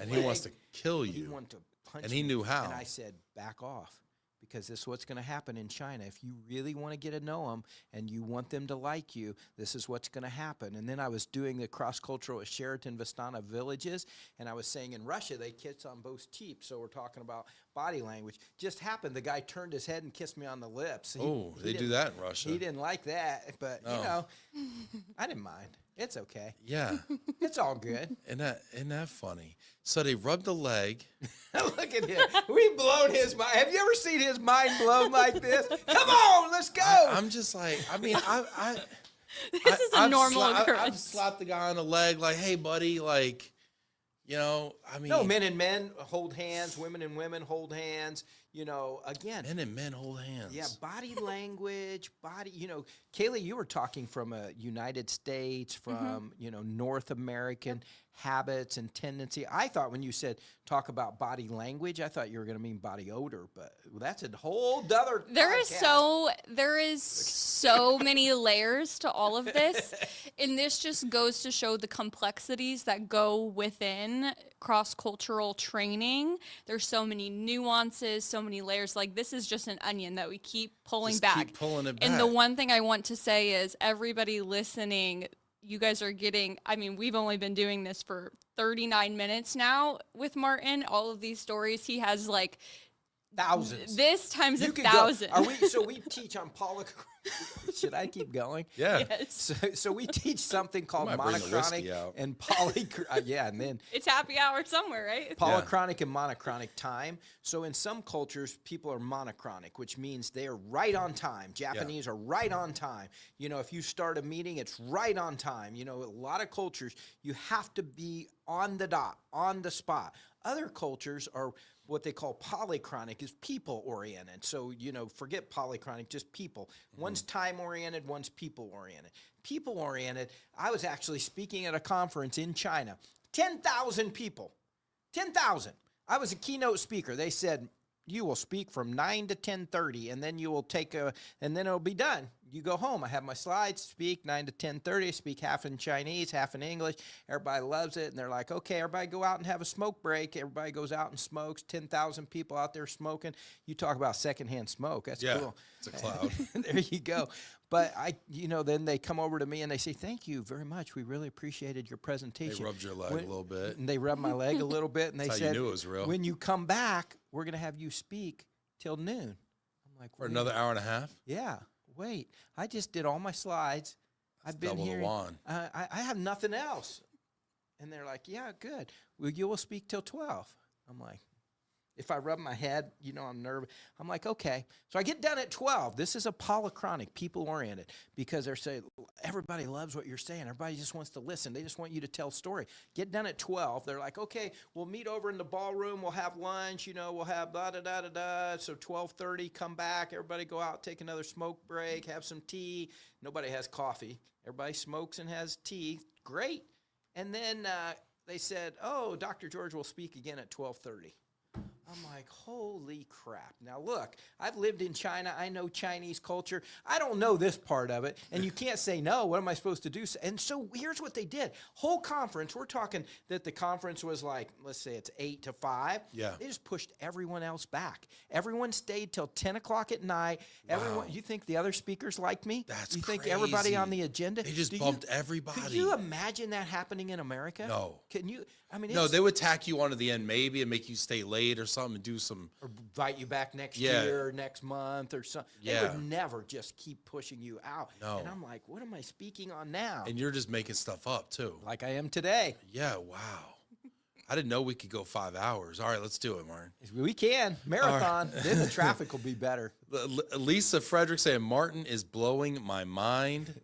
And he wants to kill He you. wanted to punch And he me. knew how. And I said, back off. Because this is what's going to happen in China. If you really want to get to know them and you want them to like you, this is what's going to happen. And then I was doing the cross-cultural at Sheraton Vistana villages, and I was saying in Russia, they kiss on both cheeks. So we're talking about body language. Just happened, the guy turned his head and kissed me on the lips. They do that in Russia. He didn't like that, but, you No. know, I didn't mind. It's okay. Yeah. It's all good. Isn't that funny? So they rubbed the leg. Look at him. We've blown his mind. Have you ever seen his mind blown like this? Come on, let's go. I'm just like, I mean, This is a normal I've occurrence. slapped the guy on the leg, like, hey, buddy, like, you know, I mean. No, men and men hold hands, women and women hold hands. You know, again. Men and men hold hands. Yeah, body language, you know, Kaylee, you were talking from a United States, from, you know, North American habits and tendency. I thought when you said talk about body language, I thought you were going to mean body odor, but that's a whole other There podcast. is so many layers to all of this, and this just goes to show the complexities that go within cross-cultural training. There's so many nuances, so many layers. Like, this is just an onion that we keep pulling Just back. keep pulling it And the back. one thing I want to say is, everybody listening, you guys are getting, I mean, we've only been doing this for 39 minutes now with Martin. All of these stories, he has like Thousands. this times You a could go- thousand. So we teach on should I keep going? Yeah. Yes. So we teach something called might bring the whiskey monochronic out. and yeah, and then It's happy hour somewhere, right? polychronic and monochronic time. So in some cultures, people are monochronic, which means they are right on time. Japanese are right on time. You know, if you start a meeting, it's right on time. You know, a lot of cultures, you have to be on the dot, on the spot. Other cultures are what they call polychronic, is people-oriented. So, you know, forget polychronic, just people. One's time-oriented, one's people-oriented. People-oriented, I was actually speaking at a conference in China. 10,000 people. 10,000. I was a keynote speaker. They said, you will speak from 9 to 10:30, and then you will and then it'll be done. You go home. I have my slides, speak 9 to 10:30, speak half in Chinese, half in English. Everybody loves it, and they're like, okay, everybody go out and have a smoke break. Everybody goes out and smokes. 10,000 people out there smoking. You talk about secondhand smoke. That's cool. It's a cloud. There you go. But then they come over to me and they say, thank you very much. We really appreciated your presentation. They rubbed your leg a little bit. And they rubbed my leg a little bit, and they That's how said, you knew it was real. when you come back, we're going to have you speak till noon. I'm like, For wait. another hour and a half? Yeah, wait. I just did all my slides. I've been double the here. wand. I have nothing else. And they're like, yeah, good. Well, you will speak till 12. I'm like, if I rub my head, you know, I'm nervous. I'm like, okay. So I get done at 12. This is a polychronic, people-oriented, because they're saying, everybody loves what you're saying. Everybody just wants to listen. They just want you to tell a story. Get done at 12. They're like, okay, we'll meet over in the ballroom. We'll have lunch. You know, we'll have da-da-da-da-da. So 12:30, come back. Everybody go out, take another smoke break, have some tea. Nobody has coffee. Everybody smokes and has tea. Great. And then they said, oh, Dr. George will speak again at 12:30. I'm like, holy crap. Now, look, I've lived in China. I know Chinese culture. I don't know this part of it. And you can't say no. What am I supposed to do? And so here's what they did. Whole conference, we're talking that the conference was like, let's say it's 8 to 5. Yeah. They just pushed everyone else back. Everyone stayed till 10 o'clock at night. Everyone, you think the other speakers liked me? That's You think everybody on crazy. the agenda? They just Do bumped Could everybody. you imagine that happening in America? No. Can you? I mean, No, it's, they would tack you onto the end maybe and make you stay late or something and do some. or invite you back next Yeah. year, next month, or something. They Yeah. would never just keep pushing you out. No. And I'm like, what am I speaking on now? And you're just making stuff up too. Like I am today. Yeah, wow. I didn't know we could go 5 hours. All right, let's do it, Martin. We can. Marathon. Then the traffic will be better. Lisa Frederick saying, Martin is blowing my mind.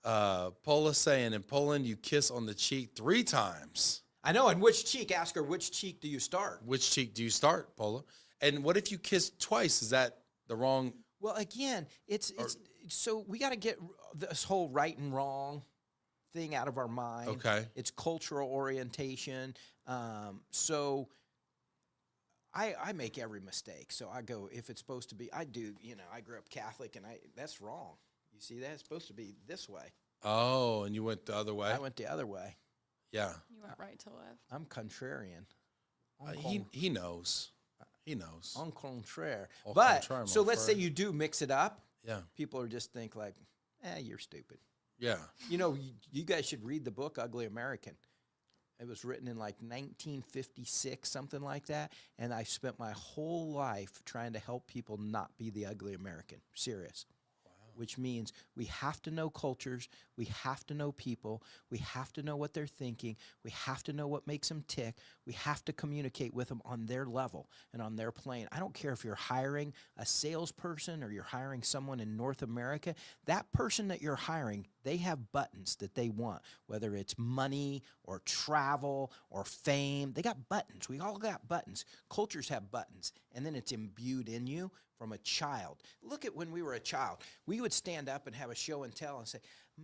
Paula saying, in Poland, you kiss on the cheek 3 times. I know. And which cheek? Ask her, which cheek do you start? Which cheek do you start, Paula? And what if you kiss twice? Is that the wrong? Well, again, it's so we got to get this whole right and wrong thing out of our mind. Okay. It's cultural orientation. So I make every mistake. So I go, if it's supposed to be, I do, I grew up Catholic and that's wrong. You see that? It's supposed to be this way. Oh, and you went the other way? I went the other way. Yeah. You went right to left. I'm contrarian. He knows. He knows. En contraire. Au But, contraire, so mon let's say frère. you do mix it up. Yeah. People are just think like, you're stupid. Yeah. You guys should read the book Ugly American. It was written in like 1956, something like that. And I spent my whole life trying to help people not be the ugly American. Serious. Which means we have to know cultures, we have to know people, we have to know what they're thinking, we have to know what makes them tick, we have to communicate with them on their level and on their plane. I don't care if you're hiring a salesperson or you're hiring someone in North America, that person that you're hiring, they have buttons that they want, whether it's money or travel or fame. They got buttons. We all got buttons. Cultures have buttons, and then it's imbued in you from a child. Look at when we were a child. We would stand up and have a show and tell and say,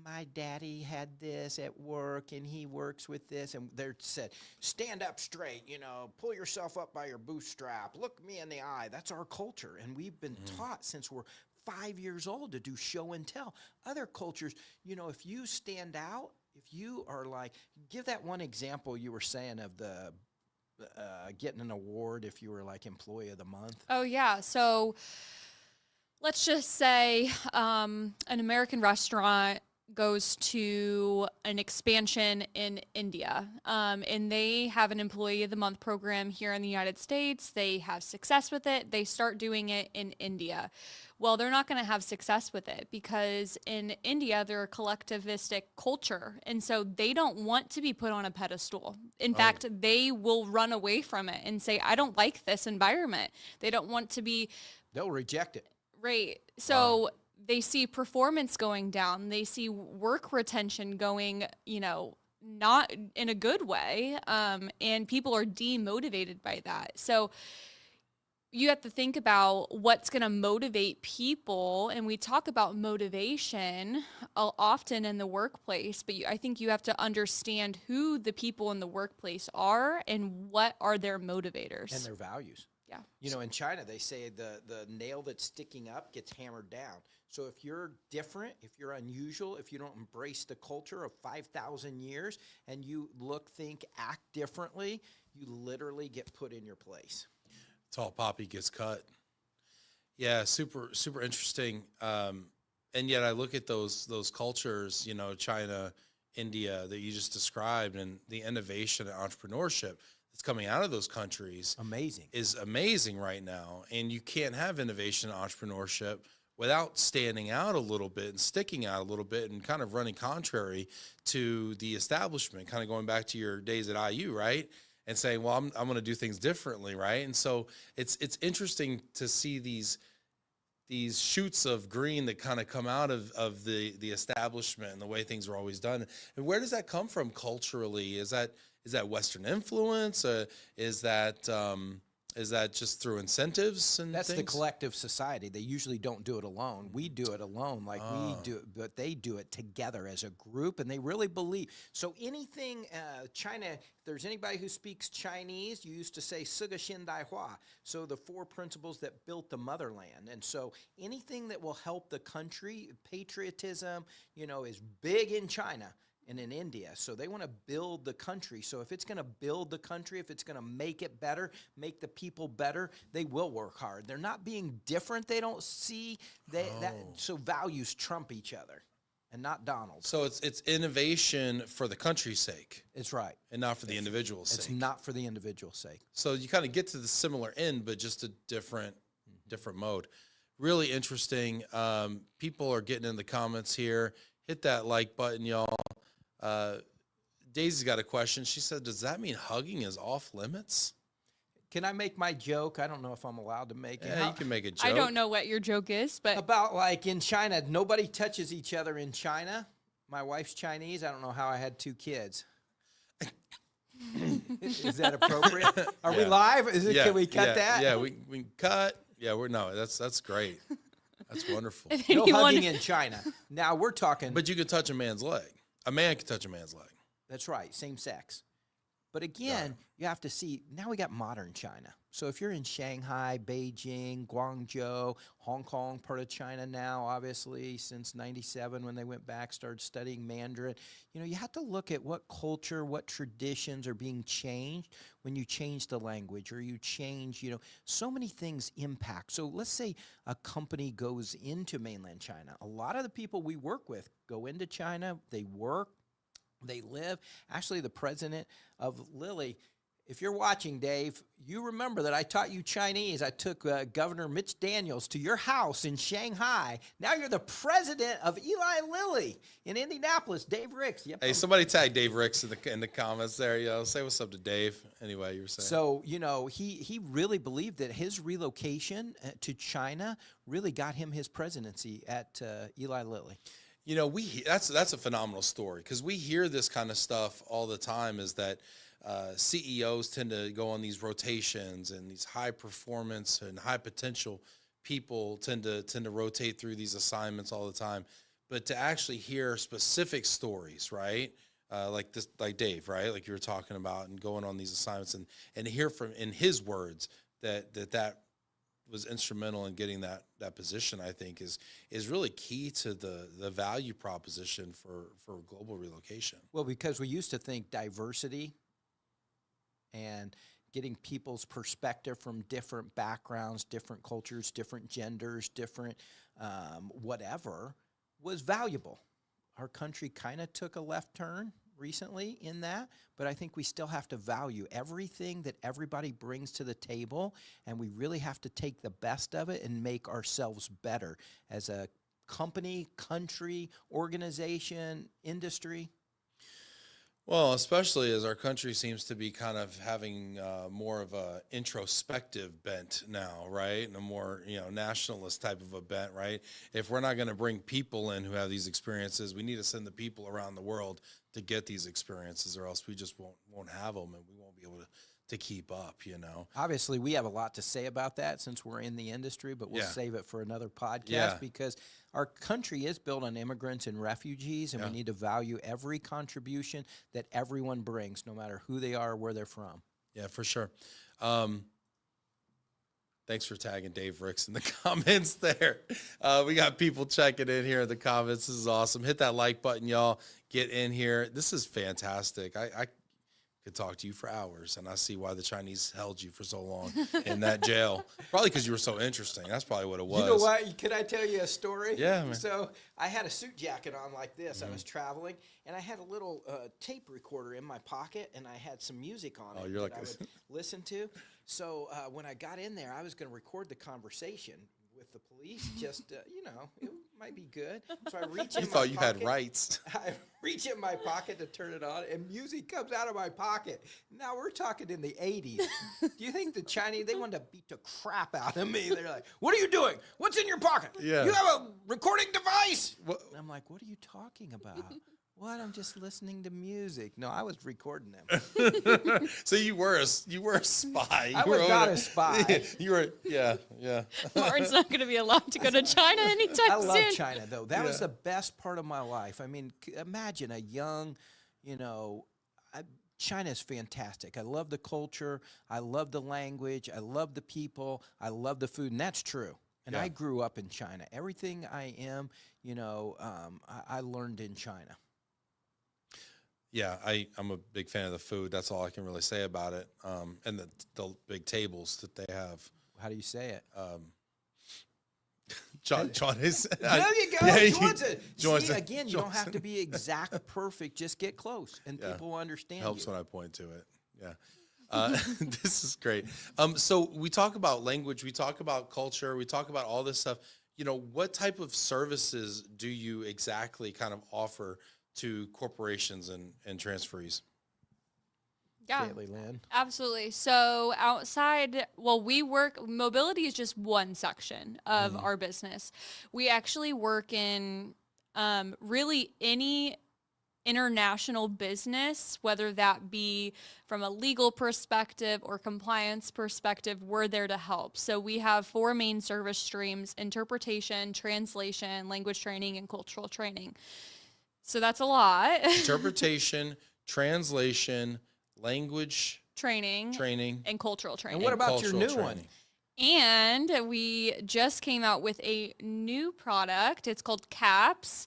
my daddy had this at work and he works with this. And they said, stand up straight, pull yourself up by your bootstrap, look me in the eye. That's our culture. And we've been taught since we're 5 years old to do show and tell. Other cultures, if you stand out, if you are like, give that one example you were saying of the getting an award if you were like employee of the month. Oh, yeah. So let's just say an American restaurant goes to an expansion in India, and they have an Employee of the Month program here in the United States. They have success with it. They start doing it in India. Well, they're not going to have success with it because in India, they're a collectivistic culture. And so they don't want to be put on a pedestal. In fact, they will run away from it and say, I don't like this environment. They don't want to be. They'll reject it. Right. So they see performance going down. They see work retention going, not in a good way. And people are demotivated by that. So you have to think about what's going to motivate people. And we talk about motivation often in the workplace, but I think you have to understand who the people in the workplace are and what are their motivators. And their values. Yeah. In China, they say the nail that's sticking up gets hammered down. So if you're different, if you're unusual, if you don't embrace the culture of 5,000 years and you look, think, act differently, you literally get put in your place. Tall poppy gets cut. Yeah, super interesting. And yet I look at those cultures, China, India that you just described, and the innovation and entrepreneurship that's coming out of those countries is amazing right now. And you can't have innovation and entrepreneurship without standing out a little bit and sticking out a little bit and kind of running contrary to the establishment, kind of going back to your days at IU, right? And saying, well, I'm going to do things differently, right? And so it's interesting to see these shoots of green that kind of come out of the establishment and the way things are always done. And where does that come from culturally? Is that Western influence? Is that just through incentives and That's things? the collective society. They usually don't do it alone. We do it alone like we do it, but they do it together as a group, and they really believe. So anything, China, if there's anybody who speaks Chinese, you used to say, 四个现代化. So the 4 principles that built the motherland. And so anything that will help the country, patriotism, is big in China and in India. So they want to build the country. So if it's going to build the country, if it's going to make it better, make the people better, they will work hard. They're not being different. They don't see so values trump each other and not Donald. So it's innovation for the country's sake. It's right. And not for the individual's sake. It's not for the individual's sake. So you kind of get to the similar end, but just a different mode. Really interesting. People are getting in the comments here. Hit that like button, y'all. Daisy's got a question. She said, does that mean hugging is off limits? Can I make my joke? I don't know if I'm allowed to make it. Yeah, you can make a joke. I don't know what your joke is, but About like in China, nobody touches each other in China. My wife's Chinese. I don't know how I had 2 kids. Is that appropriate? Are we live? Can we cut that? Yeah, we can cut. Yeah, that's great. That's wonderful. If No anyone- hugging in China. Now we're talking. But you can touch a man's leg. A man can touch a man's leg. That's right, same sex. But again, you have to see, now we got modern China. So if you're in Shanghai, Beijing, Guangzhou, Hong Kong, part of China now, obviously, since 97 when they went back, started studying Mandarin, you have to look at what culture, what traditions are being changed when you change the language or you change, so many things impact. So let's say a company goes into mainland China. A lot of the people we work with go into China, they work, they live. Actually, the president of Lilly, if you're watching, Dave, you remember that I taught you Chinese. I took Governor Mitch Daniels to your house in Shanghai. Now you're the president of Eli Lilly in Indianapolis. Dave Ricks. Yep. Hey, somebody tag Dave Ricks in the comments there. Say what's up to Dave. Anyway, you were saying. So, he really believed that his relocation to China really got him his presidency at Eli Lilly. That's a phenomenal story because we hear this kind of stuff all the time. Is that CEOs tend to go on these rotations, and these high performance and high potential people tend to rotate through these assignments all the time. But to actually hear specific stories, right? Like Dave, right? Like you were talking about, and going on these assignments, and hear from in his words that was instrumental in getting that position, I think is really key to the value proposition for global relocation. Well, because we used to think diversity and getting people's perspective from different backgrounds, different cultures, different genders, different whatever was valuable. Our country kind of took a left turn recently in that, but I think we still have to value everything that everybody brings to the table, and we really have to take the best of it and make ourselves better as a company, country, organization, industry. Well, especially as our country seems to be kind of having more of a introspective bent now, right? And a more, nationalist type of a bent, right? If we're not going to bring people in who have these experiences, we need to send the people around the world to get these experiences, or else we just won't have them, and we won't be able to keep up, Obviously, we have a lot to say about that since we're in the industry, but we'll save it for another podcast because our country is built on immigrants and refugees, and we need to value every contribution that everyone brings, no matter who they are or where they're from. Yeah, for sure. Thanks for tagging Dave Ricks in the comments there. We got people checking in here in the comments. This is awesome. Hit that like button, y'all. Get in here. This is fantastic. I could talk to you for hours, and I see why the Chinese held you for so long in that jail. Probably because you were so interesting. That's probably what it was. You know what? Can I tell you a story? Yeah, man. So I had a suit jacket on like this. I was traveling, and I had a little tape recorder in my pocket, and I had some music on it you're that like I would listen to. So when I got in there, I was going to record the conversation with the police. Just it might be good. So I reach in You my thought you pocket. had rights. I reach in my pocket to turn it on, and music comes out of my pocket. Now we're talking in the 80s. Do you think the Chinese, they wanted to beat the crap out of me? They're like, "What are you doing? What's in your pocket? Yeah. You have a recording device?" What? And I'm like, "What are you talking about?" What? I'm just listening to music. No, I was recording them. So you were a spy. I was not a spy. You were, yeah. Martin's not going to be allowed to go to China anytime I soon. love China, though. That was the best part of my life. I mean, imagine a young, China's fantastic. I love the culture. I love the language. I love the people. I love the food, and that's true. And I grew up in China. Everything I am, I learned in China. Yeah, I'm a big fan of the food. That's all I can really say about it. And the big tables that they have. How do you say it? John is. There you go. John's See, again, you don't have to be exact perfect. Just get close, and people will understand Helps you. when I point to it. Yeah. This is great. So we talk about language, we talk about culture, we talk about all this stuff. What type of services do you exactly kind of offer to corporations and transferees? Yeah, Gately Lynn. absolutely. So outside, mobility is just one section of our business. We actually work in really any international business, whether that be from a legal perspective or compliance perspective, we're there to help. So we have 4 main service streams: interpretation, translation, language training, and cultural training. So that's a lot. Interpretation, translation, language training, training, and cultural training. And what about your cultural new one? training. And we just came out with a new product. It's called CAPS,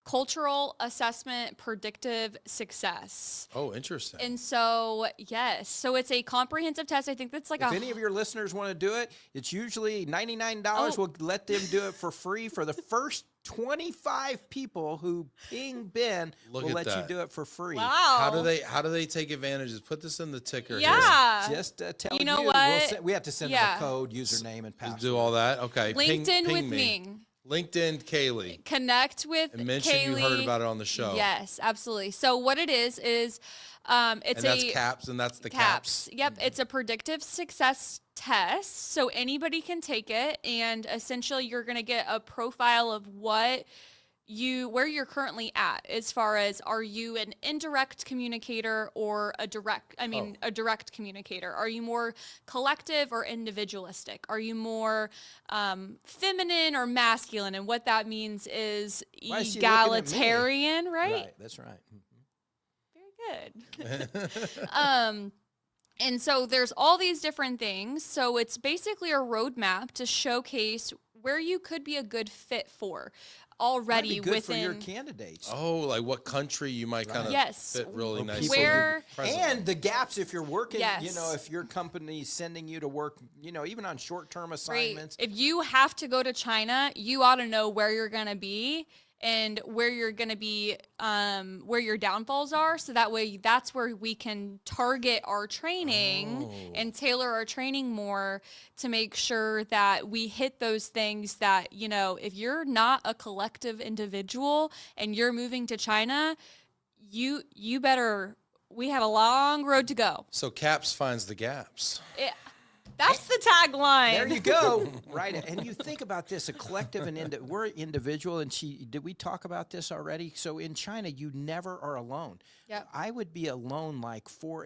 Cultural Assessment Predictive Success. Oh, interesting. And so, yes, so it's a comprehensive test. I think that's like If any of your listeners want to do it, it's usually $99. We'll let them do it for free for the first 25 people who ping Ben. Look We'll at let that. you do it for free. wow. How do they take advantage? Put this in the ticker here. Yeah. Just tell You know We'll what? we have to send Yeah. them a code, username, and password. Just do all that. Okay. LinkedIn ping with me. me. LinkedIn Kaylee. Connect with And mention Kaylee. you heard about it on the show. Yes, absolutely. So what it is it's And that's CAPS, and that's the CAPS. Yep, it's a predictive success test. So anybody can take it, and essentially you're going to get a profile of where you're currently at, as far as, are you an indirect communicator or a direct communicator? Are you more collective or individualistic? Are you more feminine or masculine? And what that means is Why is she looking at me? egalitarian, right? Right, that's right. Very good. And so there's all these different things. So it's basically a roadmap to showcase where you could be a good fit for already Might be good within for your candidates. Oh, like what country you might kind of Yes. fit really Or nicely. Where- presently. And the gaps, if you're working, Yes. if your company's sending you to work, even on short-term Right. assignments. If you have to go to China, you ought to know where you're going to be and where you're going to be, where your downfalls are. So that way, that's where we can target our training and tailor our training more to make sure that we hit those things that, if you're not a collective individual and you're moving to China, you better, we have a long road to go. So CAPS finds the gaps. That's the tagline. There you go. Right. And you think about this, a collective and we're individual. And did we talk about this already? So in China, you never are alone. Yep. I would be alone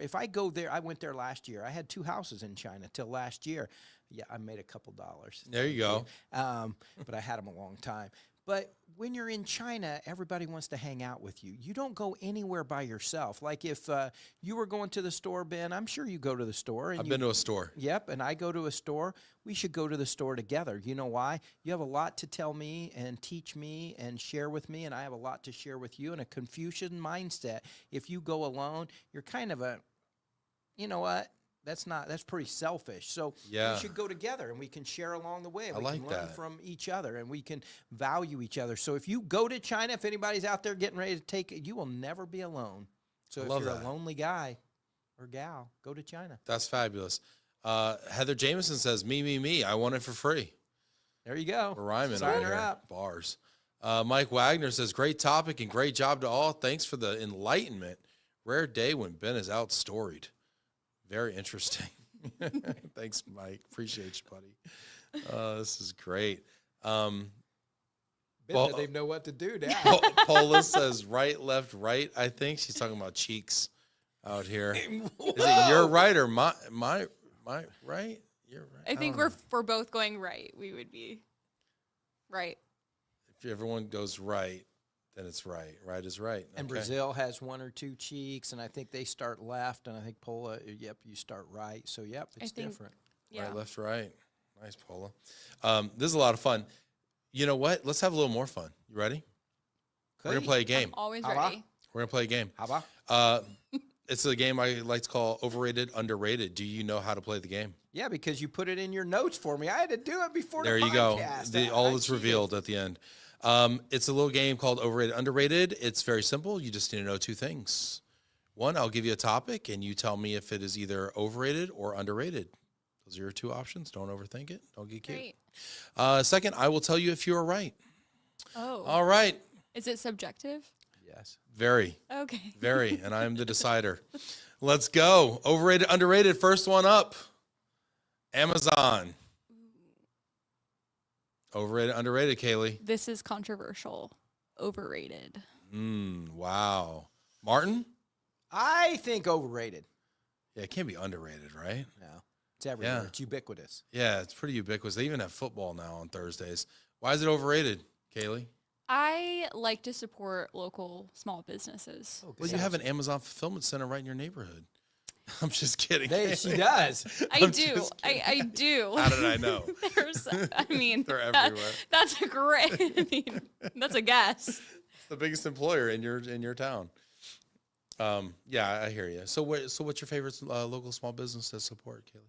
if I go there, I went there last year. I had 2 houses in China till last year. Yeah, I made a couple dollars. There you go. But I had them a long time. But when you're in China, everybody wants to hang out with you. You don't go anywhere by yourself. Like if you were going to the store, Ben, I'm sure you go to the store. And I've been to a store. Yep, and I go to a store. We should go to the store together. You know why? You have a lot to tell me and teach me and share with me, and I have a lot to share with you. And a Confucian mindset, if you go alone, you're kind of you know what? That's pretty selfish. So Yeah. we should go together and we can share along the way. And I we like can learn that. from each other and we can value each other. So if you go to China, if anybody's out there getting ready to take it, you will never be alone. So if love you're that. a lonely guy or gal, go to China. That's fabulous. Heather Jameson says, me. I want it for free. There you go. We're rhyming Sign over her here. up. Bars. Mike Wagner says, great topic and great job to all. Thanks for the enlightenment. Rare day when Ben is out storied. Very interesting. Thanks, Mike. Appreciate you, buddy. This is great. Ben, Well- they know what to do now. Paula says right, left, right. I think she's talking about cheeks out here. Is it your right or my right? You're right. I think don't we're both going right. We would be right. If everyone goes right, then it's right. Right is right. And Okay. Brazil has 1 or 2 cheeks, and I think they start left, and I think Pola, you start right. So, it's think- different. Yeah. Right, left, right. Nice, Paula. This is a lot of fun. You know what? Let's have a little more fun. You ready? We're going to play a game. Always How ready. We're going to play a game. How about? It's a game I like to call overrated, underrated. Do you know how to play the game? Yeah, because you put it in your notes for me. I had to do it before There the you go. podcast. All I is cheated. revealed at the end. It's a little game called overrated, underrated. It's very simple. You just need to know 2 things. 1, I'll give you a topic, and you tell me if it is either overrated or underrated. Those are your 2 options. Don't overthink it. Don't get cute. Great. 2nd, I will tell you if you are right. Oh. All right. Is it subjective? Yes. Very, Okay. very. And I am the decider. Let's go. Overrated, underrated. First one up. Amazon. Overrated, underrated, Kaylee. This is controversial. Overrated. Wow. Martin? I think overrated. Yeah, it can't be underrated, right? No, it's everywhere. Yeah. It's ubiquitous. Yeah, it's pretty ubiquitous. They even have football now on Thursdays. Why is it overrated, Kaylee? I like to support local small businesses. Oh, Well, you have an Amazon fulfillment center right in your neighborhood. I'm just kidding. She does. I do. I do. How did I know? They're everywhere. That's a great. I mean, that's a guess. It's the biggest employer in your town. Yeah, I hear you. So what's your favorite local small business to support, Kaylee?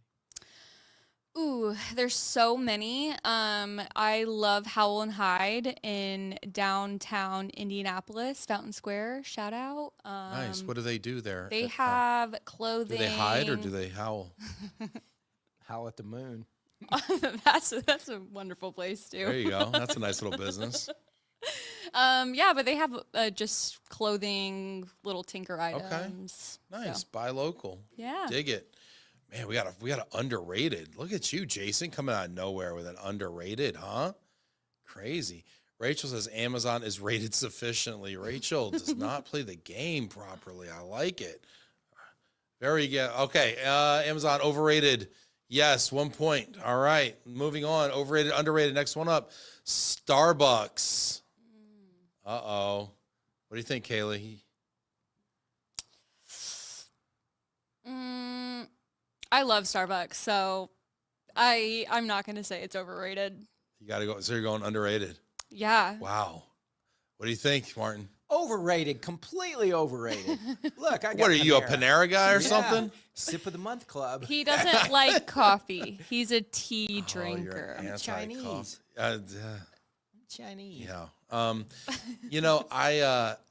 Ooh, there's so many. I love Howell and Hyde in downtown Indianapolis, Fountain Square. Shout out. Nice. What do they do there? They have Do clothing. they hide or do they howl? Howl at the moon. That's a wonderful place too. There you go. That's a nice little business. Yeah, but they have just clothing, little tinker items. Nice. So, Buy local. yeah. Dig it. Man, we got a underrated. Look at you, Jason, coming out of nowhere with an underrated, huh? Crazy. Rachel says Amazon is rated sufficiently. Rachel does not play the game properly. I like it. Very good. Okay, Amazon overrated. Yes, 1 point. All right, moving on. Overrated, underrated. Next one up, Starbucks. Uh-oh. What do you think, Kaylee? I love Starbucks, so I'm not going to say it's overrated. You got to go. So you're going underrated. Yeah. Wow. What do you think, Martin? Overrated, completely overrated. Look, I got What are you, a Panera. Panera guy or Yeah. something? Sip of the month club. He doesn't like coffee. He's a tea Oh, you're drinker. an anti-coffee. Chinese. Chinese. Yeah.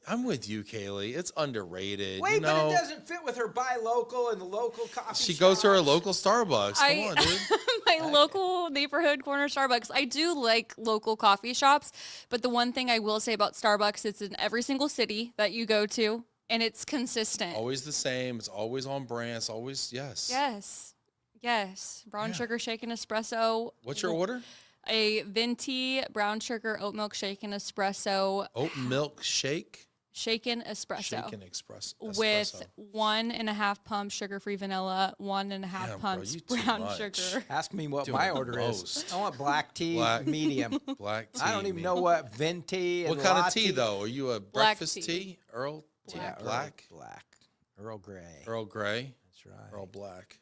I'm with you, Kaylee. It's underrated. Wait, you know, but it doesn't fit with her buy local and the local coffee she goes to her shops. local Starbucks. Come on, dude. My local neighborhood corner Starbucks. I do like local coffee shops, but the one thing I will say about Starbucks, it's in every single city that you go to, and it's consistent. Always the same. It's always on brand. It's always, yes. Yes. Brown sugar shaken espresso. What's your order? A venti brown sugar oat milk shaken espresso. Oat milk shake? Shaken espresso. Shaken espresso. With 1.5 pumps sugar-free vanilla, 1.5 Damn, bro, pumps you too brown much. sugar. Ask me what Doing my the order most. is. I want black tea, medium. Black tea. I don't even me. know what venti and What kind of latte- tea, though? Are you a Black breakfast tea. tea? Earl tea? Black. Black? Black. Earl Grey. Earl Grey? That's right. Earl Black.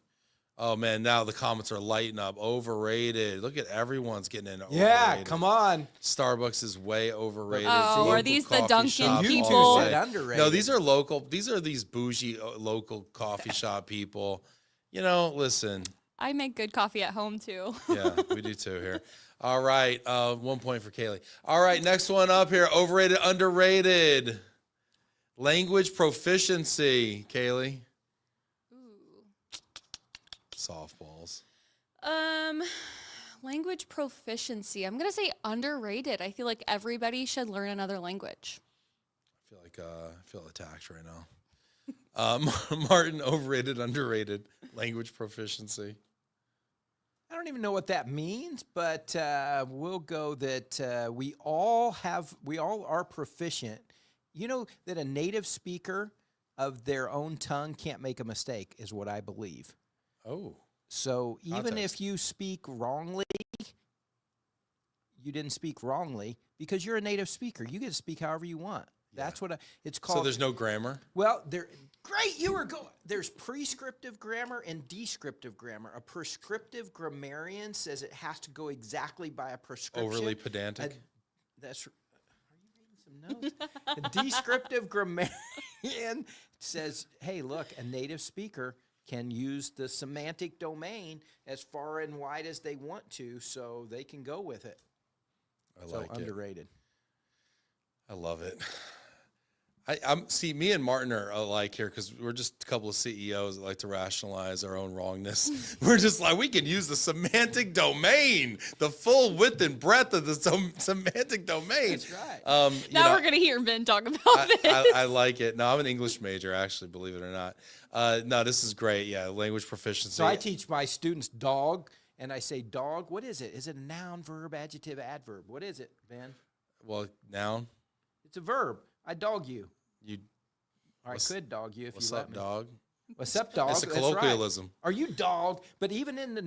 Oh, man, now the comments are lighting up. Overrated. Look at everyone's getting in Yeah, overrated. come on. Starbucks is way overrated. Oh, Local are these the coffee Dunkin' shop You two people? all said day. underrated. No, these are local. These are these bougie local coffee shop people. You know, listen. I make good coffee at home too. Yeah, we do too here. All right, 1 point for Kaylee. All right, next one up here. Overrated, underrated. Language proficiency, Kaylee. Softballs. Language proficiency. I'm gonna say underrated. I feel like everybody should learn another language. I feel attacked right now. Martin, overrated, underrated. Language proficiency. I don't even know what that means, but we'll go that we all are proficient. You know that a native speaker of their own tongue can't make a mistake, is what I believe. Oh. So even Context. if you speak wrongly, you didn't speak wrongly because you're a native speaker. You get to speak however you want. That's what it's called. So there's no grammar? Well, great. You were going. There's prescriptive grammar and descriptive grammar. A prescriptive grammarian says it has to go exactly by a prescription. Overly pedantic? That's. Are you reading some notes? A descriptive grammarian says, "Hey, look, a native speaker can use the semantic domain as far and wide as they want to, so they can go with it." I So like it. underrated. I love it. I'm see, me and Martin are alike here because we're just a couple of CEOs that like to rationalize our own wrongness. We're just like, we can use the semantic domain, the full width and breadth of the semantic domain. That's right. Now we're gonna hear Ben talk about this. I like it. No, I'm an English major, actually, believe it or not. No, this is great. Yeah, language proficiency. So I teach my students dog, and I say, dog, what is it? Is it a noun, verb, adjective, adverb? What is it, Ben? Well, noun. It's a verb. I dog you. You. Or I could dog you if What's you let up, me. dog? What's up, dog? It's a That's right. colloquialism. Are you dog? But even in the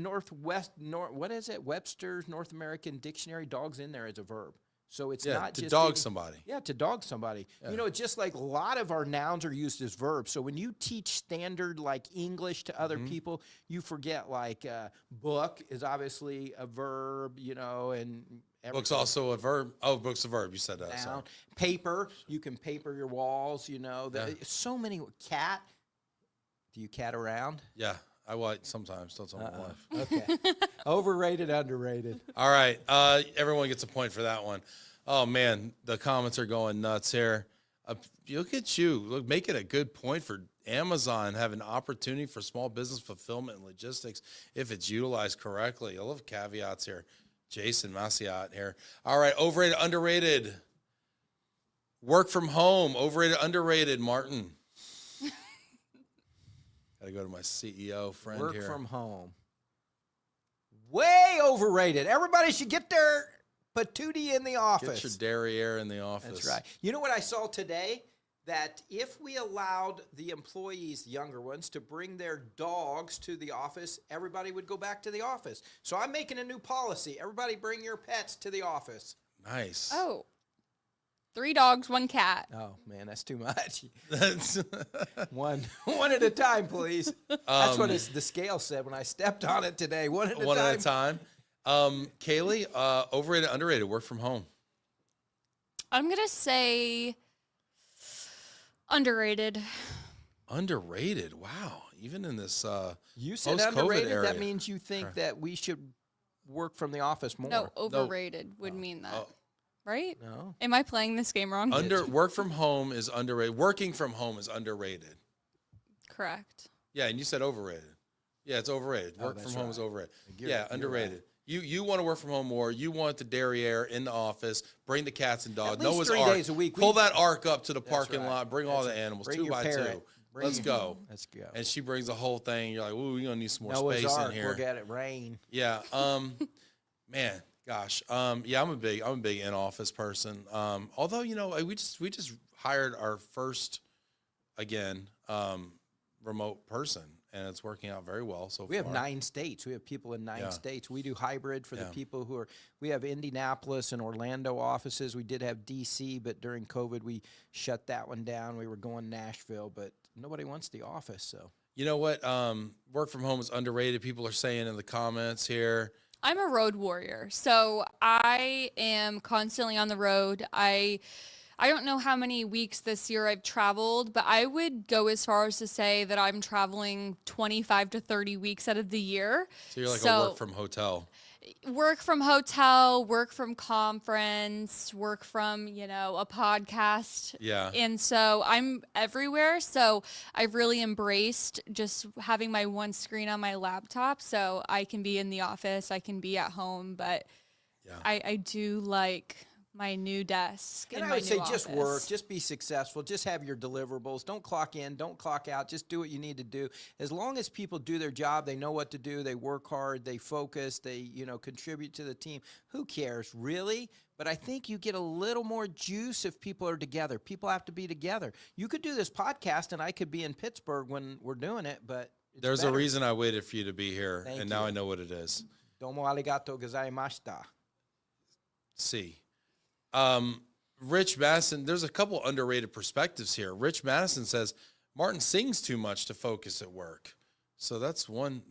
what is it? Webster's North American Dictionary, dog's in there as a verb. So it's not to just dog somebody. Yeah, to dog somebody. Yeah. You know, just like a lot of our nouns are used as verbs. So when you teach standard like English to other people, you forget like book is obviously a verb, you know, and Book's also a verb. Oh, book's a verb. You said that. noun. Sorry. Paper, you can paper your walls, you know. Yeah. So many. Cat. Do you cat around? Yeah, I like sometimes. Don't tell my wife. Okay. Overrated, underrated. All right. Everyone gets a point for that one. Oh, man. The comments are going nuts here. Look at you. Look, make it a good point for Amazon, have an opportunity for small business fulfillment and logistics if it's utilized correctly. I love caveats here. Jason Maciot here. All right. Overrated, underrated. Work from home. Overrated, underrated. Martin. Got to go to my CEO friend Work here. from home. Way overrated. Everybody should get their patootie in the office. Get your derriere in the office. That's right. You know what I saw today? That if we allowed the employees, the younger ones, to bring their dogs to the office, everybody would go back to the office. So I'm making a new policy. Everybody bring your pets to the office. Nice. Oh, 3 dogs, 1 cat. Oh, man, that's too much. That's one at a time, please. That's what the scale said when I stepped on it today. One at a time. one at a time. Kaylee, overrated, underrated, work from home. I'm going to say underrated. Underrated. Wow. Even in this You said post-COVID underrated. area. That means you think that we should work from the office more. No, overrated would mean that. Oh. Right? No. Am I playing this game wrong? Work from home is underrated. Working from home is underrated. Correct. Yeah, and you said overrated. Yeah, it's overrated. Work from home is overrated. Yeah, underrated. You want to work from home more. You want the derriere in the office. Bring the cats and dogs. At least Noah's 3 Ark. days a week. Pull that ark up to the parking right. lot. Bring all the animals. Bring 2 your by parrot. 2. Let's go. Let's go. And she brings the whole thing. You're like, ooh, we're gonna need some more Noah's space Ark, in here. we'll get it rain. Yeah. Man, gosh. Yeah, I'm a big in office person. Although, you know, we just hired our first remote person, and it's working out very well so far. We have 9 states. We have people in 9 states. We do hybrid for the people who are. We have Indianapolis and Orlando offices. We did have DC, but during COVID we shut that one down. We were going Nashville, but nobody wants the office. So You know what? Work from home is underrated. People are saying in the comments here. I'm a road warrior, so I am constantly on the road. I don't know how many weeks this year I've traveled, but I would go as far as to say that I'm traveling 25 to 30 weeks out of the year. So you're like a work from hotel. Work from hotel, work from conference, work from, a podcast. Yeah. And so I'm everywhere. So I've really embraced just having my one screen on my laptop. So I can be in the office, I can be at home, but I do like my new desk. And I would say just work, just be successful, just have your deliverables. Don't clock in, don't clock out, just do what you need to do. As long as people do their job, they know what to do, they work hard, they focus, they, contribute to the team. Who cares, really? But I think you get a little more juice if people are together. People have to be together. You could do this podcast and I could be in Pittsburgh when we're doing it, but there's a reason I waited for you to be here, and now I know what it is. Domo arigato gozaimashita. See. Rich Madison, there's a couple underrated perspectives here. Rich Madison says Martin sings too much to focus at work. So that's one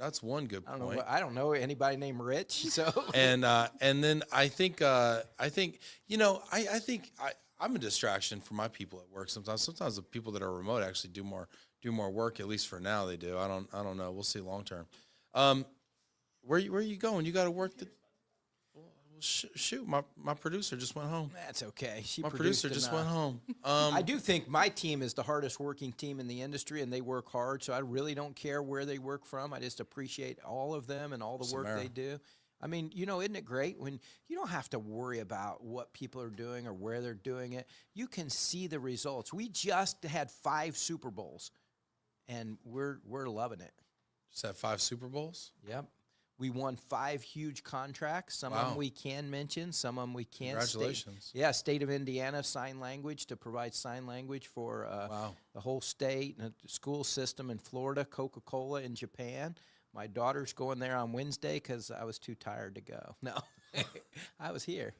good point. I don't know anybody named Rich. So and then I think I'm a distraction for my people at work sometimes. Sometimes the people that are remote actually do more work, at least for now they do. I don't know. We'll see long term. Where are you going? You got to work shoot, my producer just went home. That's okay. My producer just went home. I do think my team is the hardest working team in the industry, and they work hard, so I really don't care where they work from. I just appreciate all of them and all the work they do. I mean, isn't it great when you don't have to worry about what people are doing or where they're doing it? You can see the results. We just had 5 Super Bowls, and we're loving it. Just had 5 Super Bowls? Yep. We won 5 huge contracts. Some of Wow. them we can mention, some of them we can't. Congratulations. Yeah, state of Indiana sign language to provide sign language for Wow. the whole state, and the school system in Florida, Coca-Cola in Japan. My daughter's going there on Wednesday because I was too tired to go. No, I was here.